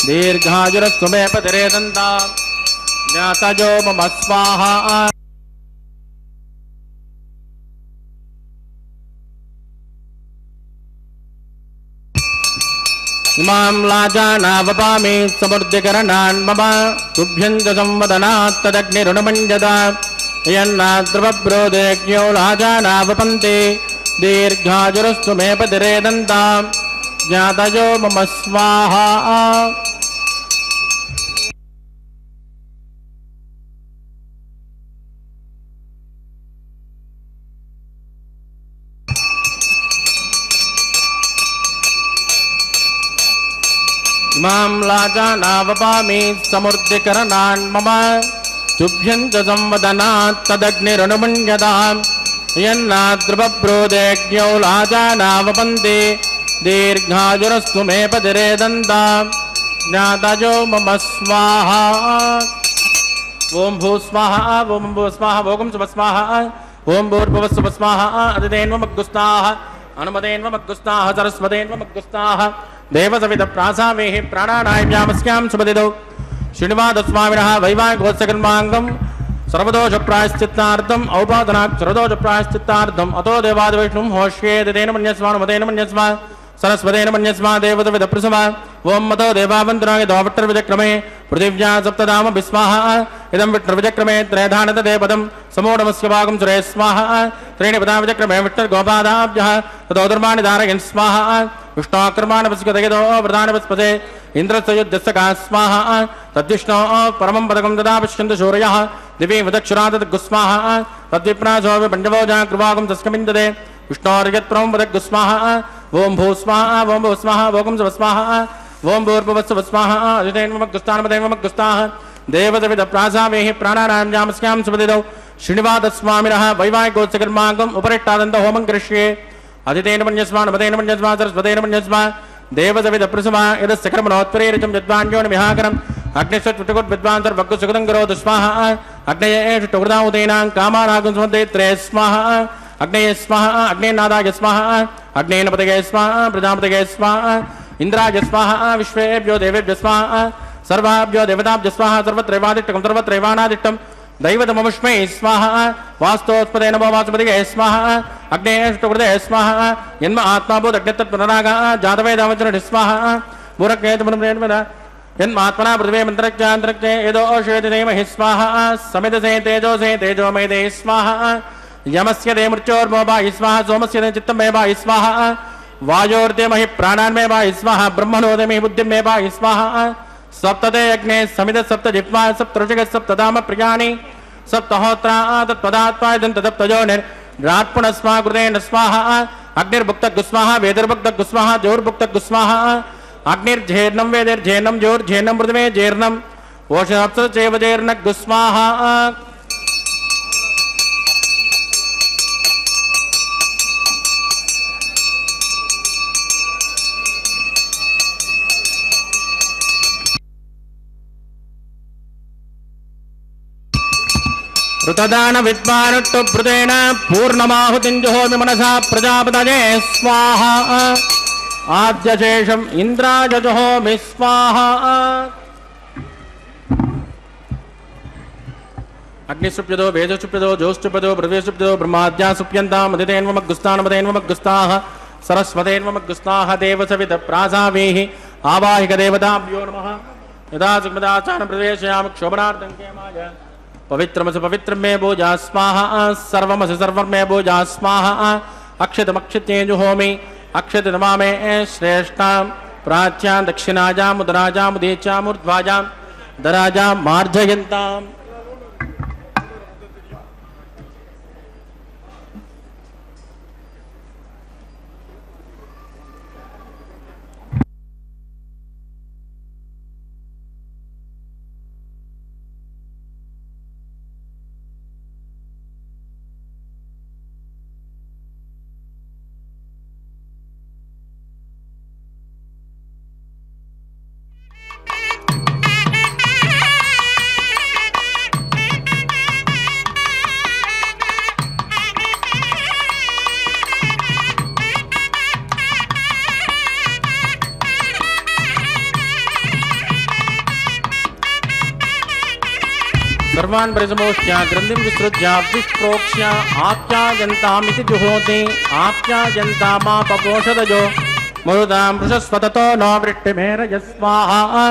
దీర్ఘాయురస్సు మే పతిరేదంతా జ్ఞాతజో మమ స్వాహా ఇమాం లాజానావపామి సమృద్ధికరణాన్మవ తుభ్యం చ సంవదనాత్ తదగ్నిరుణమన్యత యన్నాద్రుపబ్రోదేజ్ఞౌ లాజానావపంతే దీర్ఘాయురస్సు మే పతిరేదంతా జ్ఞాతజో మమ స్వాహా ఇమాం లాజానావపామి సమృద్ధికరణాన్మమ తుభ్యం చ సంవదనాత్ తదగ్నిరుణమన్యత యన్నాద్రుపబ్రోదేజ్ఞౌ లాజానావపంతే దీర్ఘాయురస్సు మే పతిరేదంతా జ్ఞాతజో మమ స్వాహా ఓం భూస్వాహ ఓం భూస్వాహ ఓం శుభస్వాహ ఓం భూర్భువస్సుభస్వాహ అదితేన్వమగ్గుస్తాః అనుమతేన్వమగ్గుస్తాః సరస్వతేన్వమగ్గుస్తాః దేవసవిదప్రాసావేహి ప్రాణానాయం యామస్యాం సుపదిదో శ్రీనివాసస్వామినः వైవాహికోత్సకర్మాంగం सर्वदोष प्रायश्चित्तार्थम औपादनात् सर्वदोष प्रायश्चित्तार्थम अतो देवादिविष्णुं होष्येदेन मन्यस्मान् मतेन मन्यस्मान् सरस्वतेन मन्यस्मान् देवतविद प्रसमा ओं मतो देवावन्तराय दोवट्टर विजक्रमे पृथिव्या सप्तधाम विस्माहा इदं विट्टर विजक्रमे त्रयधानत देवदं समोडमस्य भागं सुरे स्वाहा त्रीणि पदा विजक्रमे विट्टर गोपादाभ्यः ततो धर्माणि धारयन् स्वाहा विष्णोक्रमाण वस्कदयदो प्रधान वस्पते इंद्रस्य युद्धस्य का स्वाहा तद्विष्णो परमं पदकं ददा पश्यन्तु शौर्यः दिवि वदक्षुरादत् गुस्माहा तद्विप्रासो पंचभोजा कृपाकं तस्कमिन्दते विष्णोर्यत्प्रं वदत् गुस्माहा ओं भूस्वाहा ओं भूस्वाहा भोगं स्वस्वाहा ओं भूर्भुवस्वस्वाहा अजितेन्वमग्गुस्तानमदेन्वमग्गुस्ताः देवतविद प्रासावेहि प्राणानां जामस्यां सुपदिदौ श्रीनिवासस्वामिनः वैवाहिकोत्सकर्माकम् उपरिष्टादन्त होमं करिष्ये अजितेन मन्यस्मान् मतेन मन्यस्मान् सरस्वतेन मन्यस्मान् देवतविद प्रसमा यदस्य कर्मणोत्परेरितं विद्वान्योनिमिहाकरम् अग्निश्वत्विटकुट् विद्वान्तर्वग्गुसुगतं करोतु स्वाहा अग्नये एषुटुकृताहुतेनां कामानागं समद्दे स्वाहा अग्नये स्वाहा अग्नेनादाय स्वाहा अग्नेन पतये स्वाहा प्रजापतये स्वाहा इंद्राय स्वाहा विश्वेभ्यो देवेभ्यो स्वाहा सर्वाभ्यो देवताभ्यो स्वाहा सर्वत्रैवादिष्टकं सर्वत्रैवानादिष्टं दैवतममुष्मै स्वाहा वास्तोत्पदे नमो वासुपतये स्वाहा अग्नेष्टकृते स्वाहा यन्म आत्माभूत अग्नितत्पुनरागा जातवेदावचरण स्वाहा मूरकेतुमुनमेन्मदा यन्मात्मना पृथिवे मन्त्रज्ञान्तरज्ञे यदोषेति देमहि स्वाहा समिदसे तेजोसे तेजोमयदे स्वाहा यमस्य दे मृत्योर्मोभाहि स्वाहा सोमस्य दे चित्तं मे भाहि स्वाहा वायोर्देमहि प्राणान् मे भाहि स्वाहा ब्रह्मणो देमहि बुद्धिं मे भाहि स्वाहा सप्तते अग्ने समिद सप्त जिह्वा सप्तऋषिक सप्तधाम प्रियाणि सप्तहोत्रा तत्पदात्पायदं तदप्तजोनिर्रात्पुनस्वा कृतेन स्वाहा अग्निर्भुक्तगुस्वाहा वेदिर्भुक्तगुस्वाहा ज्योर्भुक्तगुस्वाहा अग्निर्झेर्णं वेदिर्झेर्णं ज्योर्झेर्णं पृथिवे झेर्णं ओषधप्सचैव झेर्णगुस्वाहा ऋतदान विद्वानुट्टु भृतेन पूर्णमाहुतिं जुहोमि मनसा प्रजापतये स्वाहा आद्यशेषम् इन्द्राय जुहोमि स्वाहा अग्निसुप्यदो वेदसुप्यदो ज्योतिषुप्यदो पृथ्वीसुप्यदो ब्रह्माद्या सुप्यन्तां मदितेन्वमग्गुस्तानमदेन्वमग्गुस्ताः सरस्वतेन्वमग्गुस्ताः देवसवित प्रासावेः आवाहिकदेवताभ्यो नमः यदा सुग्मदाचानं प्रवेशयामि क्षोभनार्थं केमाय पवित्रमसि पवित्रं मे भोजा स्वाहा सर्वमसि सर्वं मे भोजा स्वाहा अक्षतमक्षित्ये जुहोमि अक्षत नमामे श्रेष्ठां प्राच्यां दक्षिणाजां उदराजां उदीच्यां ऊर्ध्वाजां दराजां मार्जयन्ताम् सर्वान् परिसमोष्य ग्रन्थिं विसृज्य विप्रोक्ष्य आप्यायन्तामिति जुहोति आप्यायन्तामापपोषदजो मरुतां वृषस्वततो नो वृष्टिमेरय स्वाहा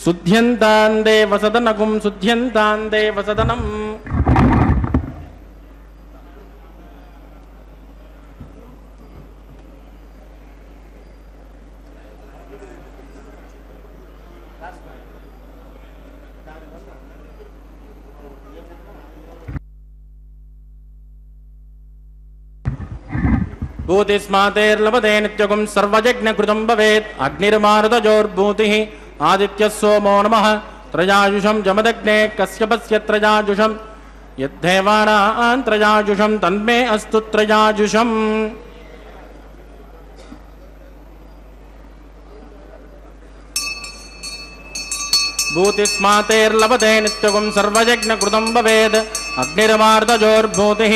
शुद्ध्यन्तां देवसदनकुं शुद्ध्यन्तां देवसदनम् भूतिस्मातेर्लभते नित्यगुं सर्वयज्ञकृतं भवेत् अग्निर्मारुतजोर्भूतिः आदित्यः सोमो नमः त्रयायुषं जमदग्ने कश्यपस्य त्रयायुषं यद्धेवानां त्रयायुषं तन्मे अस्तु त्रयायुषम् भूतिस्मातेर्लभते नित्यगुं सर्वयज्ञकृतं भवेत् अग्निर्मारुतजोर्भूतिः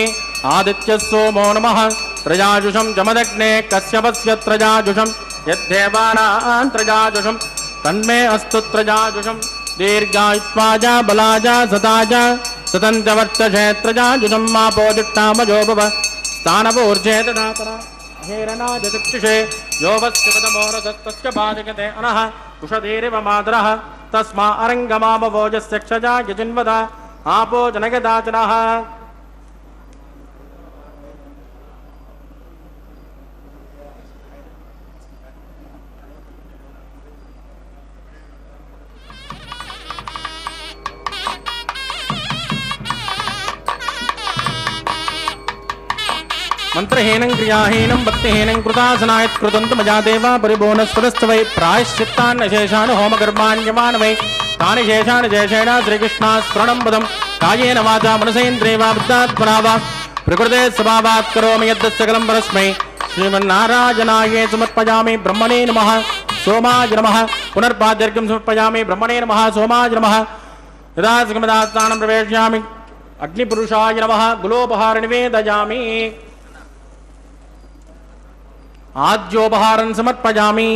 आदित्यः सोमो नमः त्रयाजुषं जमदग्ने कश्यपस्य त्रयाजुषं यद्धेवानां त्रयाजुषं तन्मे अस्तु त्रयाजुषं दीर्घायुत्वाजा बलाजा सदाजा सतन्त्यवर्तक्षेत्रजाजुजं मापोदिष्टामजोभव स्थानवोर्जेतदातरा हेरनाजचक्षुषे यो वस्यपदमोरसस्तस्य पादगते अनः कुशधीरिव मातरः तस्मा अरङ्गमामवोजस्य क्षजा यजिन्वदा आपो जनगदाचनः मंत्रहीनं क्रियाहीनं भक्तिहीनं कृतासनायत् कृतन्तु मजा देवा परिभुवनस्पदस्थ वै प्रायश्चित्तान् शेषान् होमकर्माण्यमान् वै तानि शेषान् जयशेण श्रीकृष्णास्मरणं पदं कायेन वाचा मनसेन्द्रियैर्वा बुद्धात्मना वा प्रकृते स्वभावात् करोमि यद् सकलं परस्मै श्रीमन्नारायणाय समर्पयामि ब्रह्मणे नमः सोमाय नमः पुनर्पाद्यर्घ्यं समर्पयामि ब्रह्मणे नमः सोमाय नमः यदा सुगमदास्थानं प्रवेशयामि अग्निपुरुषाय नमः गुलोपहार निवेदयामि आद्योपहारं समर्पयामि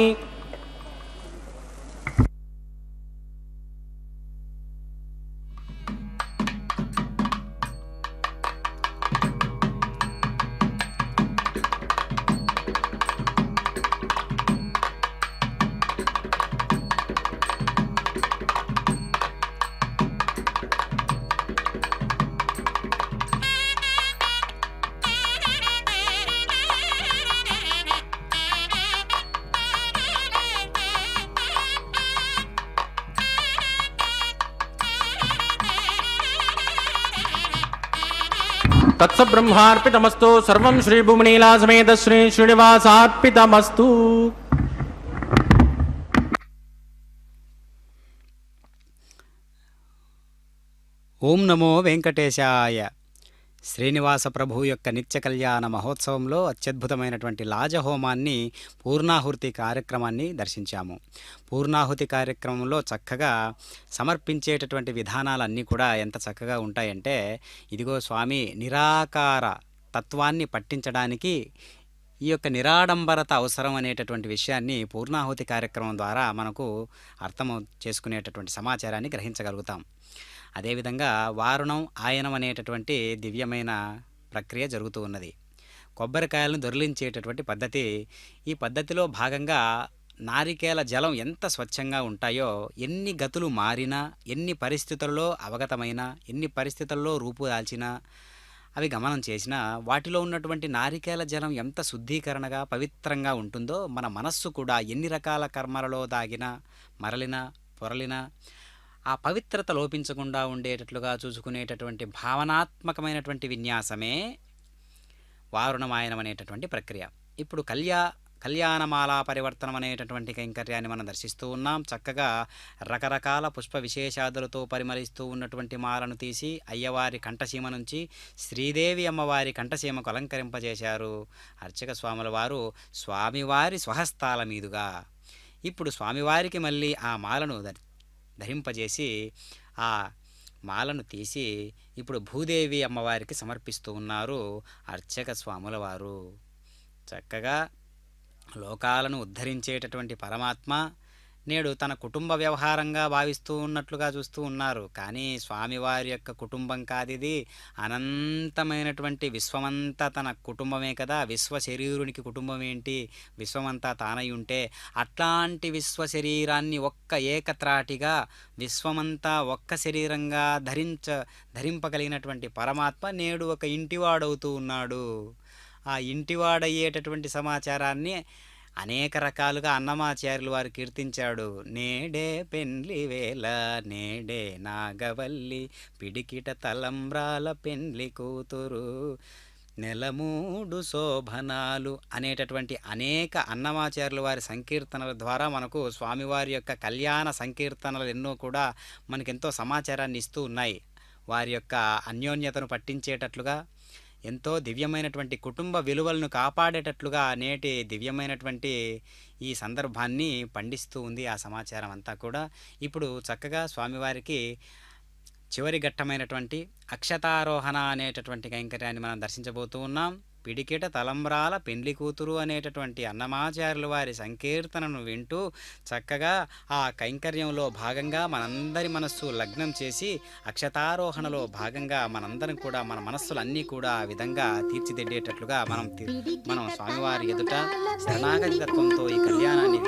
तत्सब्रह्मार्पितमस्तु सर्वं श्री भूमनीला समेत श्री श्रीनिवासार्पितमस्तु। ఓం నమో వెంకటేశాయ. శ్రీనివాస ప్రభు యొక్క నిత్య కళ్యాణ మహోత్సవంలో అత్యద్భుతమైనటువంటి లాజహోమాన్ని పూర్ణాహుతి కార్యక్రమాన్ని దర్శించాము. పూర్ణాహుతి కార్యక్రమంలో చక్కగా సమర్పించేటటువంటి విధానాలన్నీ కూడా ఎంత చక్కగా ఉంటాయంటే, ఇదిగో స్వామి నిరాకార తత్వాన్ని పట్టించడానికి ఈ యొక్క నిరాడంబరత అవసరం అనేటటువంటి విషయాన్ని పూర్ణాహుతి కార్యక్రమం ద్వారా మనకు అర్థం చేసుకునేటటువంటి సమాచారాన్ని గ్రహించగలుగుతాం. అదేవిధంగా వారుణం ఆయనం అనేటటువంటి దివ్యమైన ప్రక్రియ జరుగుతూ ఉన్నది. కొబ్బరికాయలను దొరిలించేటటువంటి పద్ధతి. ఈ పద్ధతిలో భాగంగా నారికేల జలం ఎంత స్వచ్ఛంగా ఉంటాయో, ఎన్ని గతులు మారినా, ఎన్ని పరిస్థితుల్లో అవగతమైనా, ఎన్ని పరిస్థితుల్లో రూపుదాల్చినా, అవి గమనం చేసినా, వాటిలో ఉన్నటువంటి నారికేల జలం ఎంత శుద్ధీకరణగా పవిత్రంగా ఉంటుందో, మన మనస్సు కూడా ఎన్ని రకాల కర్మలలో దాగినా, మరలినా, పొరలినా ఆ పవిత్రత లోపించకుండా ఉండేటట్లుగా చూసుకునేటటువంటి భావనాత్మకమైనటువంటి విన్యాసమే వారుణమాయనం అనేటటువంటి ప్రక్రియ. ఇప్పుడు కళ్యాణమాలా పరివర్తనం అనేటటువంటి కైంకర్యాన్ని మనం దర్శిస్తూ ఉన్నాం. చక్కగా రకరకాల పుష్ప విశేషాదులతో పరిమళిస్తూ ఉన్నటువంటి మాలను తీసి అయ్యవారి కంఠసీమ నుంచి శ్రీదేవి అమ్మవారి కంఠసీమకు అలంకరింపజేశారు అర్చక స్వాముల వారు స్వామివారి స్వహస్తాల మీదుగా. ఇప్పుడు స్వామివారికి మళ్ళీ ఆ మాలను ధరింపజేసి ఆ మాలను తీసి ఇప్పుడు భూదేవి అమ్మవారికి సమర్పిస్తూ ఉన్నారు అర్చక స్వాముల వారు. చక్కగా లోకాలను ఉద్ధరించేటటువంటి పరమాత్మ నేడు తన కుటుంబ వ్యవహారంగా భావిస్తూ ఉన్నట్లుగా చూస్తూ ఉన్నారు. కానీ స్వామివారి యొక్క కుటుంబం కాదిది, అనంతమైనటువంటి విశ్వమంతా తన కుటుంబమే కదా. విశ్వ శరీరునికి కుటుంబం ఏంటి? విశ్వమంతా తానై ఉంటే అట్లాంటి విశ్వ శరీరాన్ని ఒక్క ఏకత్రాటిగా విశ్వమంతా ఒక్క శరీరంగా ధరింపగలిగినటువంటి పరమాత్మ నేడు ఒక ఇంటివాడవుతూ ఉన్నాడు. ఆ ఇంటివాడయ్యేటటువంటి సమాచారాన్ని అనేక రకాలుగా అన్నమాచార్యులు వారు కీర్తించాడు. నేడే పెండ్లి వేళ నేడే నాగవల్లి పిడికిట తలంబ్రాల పెండ్లి కూతురు నెలమూడు శోభనాలు అనేటటువంటి అనేక అన్నమాచార్యుల వారి సంకీర్తనల ద్వారా మనకు స్వామివారి యొక్క కళ్యాణ సంకీర్తనలు ఎన్నో కూడా మనకెంతో సమాచారాన్ని ఇస్తూ ఉన్నాయి. వారి యొక్క అన్యోన్యతను పట్టించేటట్లుగా, ఎంతో దివ్యమైనటువంటి కుటుంబ విలువలను కాపాడేటట్లుగా నేటి దివ్యమైనటువంటి ఈ సందర్భాన్ని పండిస్తూ ఉంది ఆ సమాచారం అంతా కూడా. ఇప్పుడు చక్కగా స్వామివారికి చివరి ఘట్టమైనటువంటి అక్షతారోహణ అనేటటువంటి కైంకర్యాన్ని మనం దర్శించబోతూ ఉన్నాం. పిడికిట తలంబ్రాల పెండ్లి కూతురు అనేటటువంటి అన్నమాచార్యుల వారి సంకీర్తనను వింటూ చక్కగా ఆ కైంకర్యంలో భాగంగా మనందరి మనస్సు లగ్నం చేసి అక్షతారోహణలో భాగంగా మనందరం కూడా మన మనస్సులన్నీ కూడా ఆ విధంగా తీర్చిదిద్దేటట్లుగా మనం స్వామివారి ఎదుట శరణాగతి తత్వంతో ఈ కళ్యాణాన్ని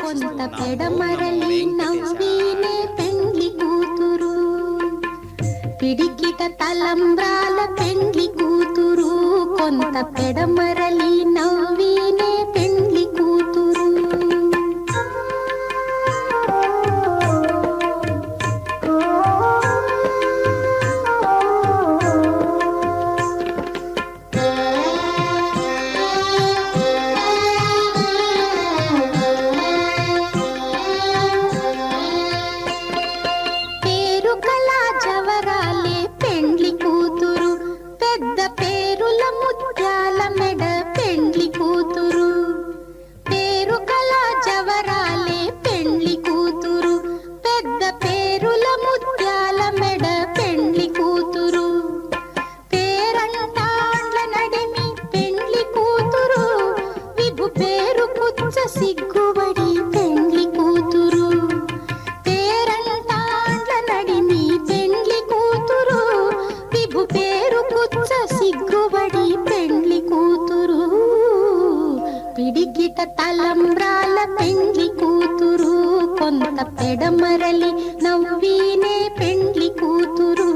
పిడికిట తలంబ్రాల పెండ్లి కూతురు కొంత పెడమరలి నవ్వినే పెండ్లి కూతురు. సిగ్గుబడి పెండ్లి కూతురు పేరంటాండ్ల నడిమి పెండ్లి కూతురు విభు పేరు పుచ్చ సిగ్గుబడి పెండ్లి కూతురు పిడికిట తలంబ్రాల పెండ్లి కూతురు కొంత పెడమరలి నవ్వినే పెండ్లి కూతురు.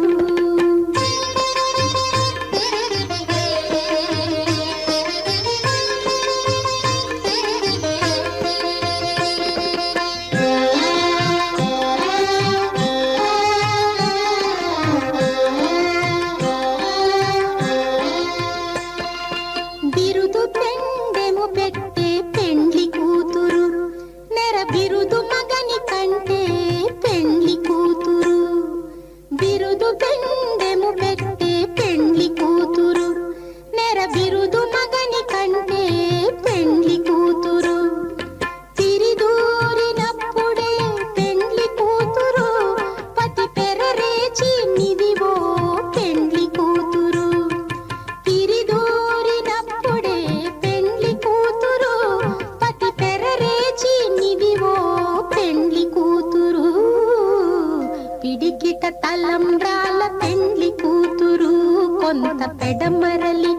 బిరుదు పెండెము పెట్టే పెండ్లి కూతురు నెర బిరుదు మగని కంటే పెండ్లి కూతురు. బిరుదు పెండెము పెట్టే పెండ్లి కూతురు నెర బిరుదు మగని కంటే పెండ్లి కూతురు. తిరిదూరినప్పుడే పెండ్లి కూతురు పతి పెరరేచి నిదివో పెండ్లి కూతురు. తిరిదూరినప్పుడే పెండ్లి కూతురు పతి పెరరేచి నిదివో పెండ్లి కూతురు పిడికిట తలంబ్రాల పెండ్లి కూతురు కొంత పెడమరలి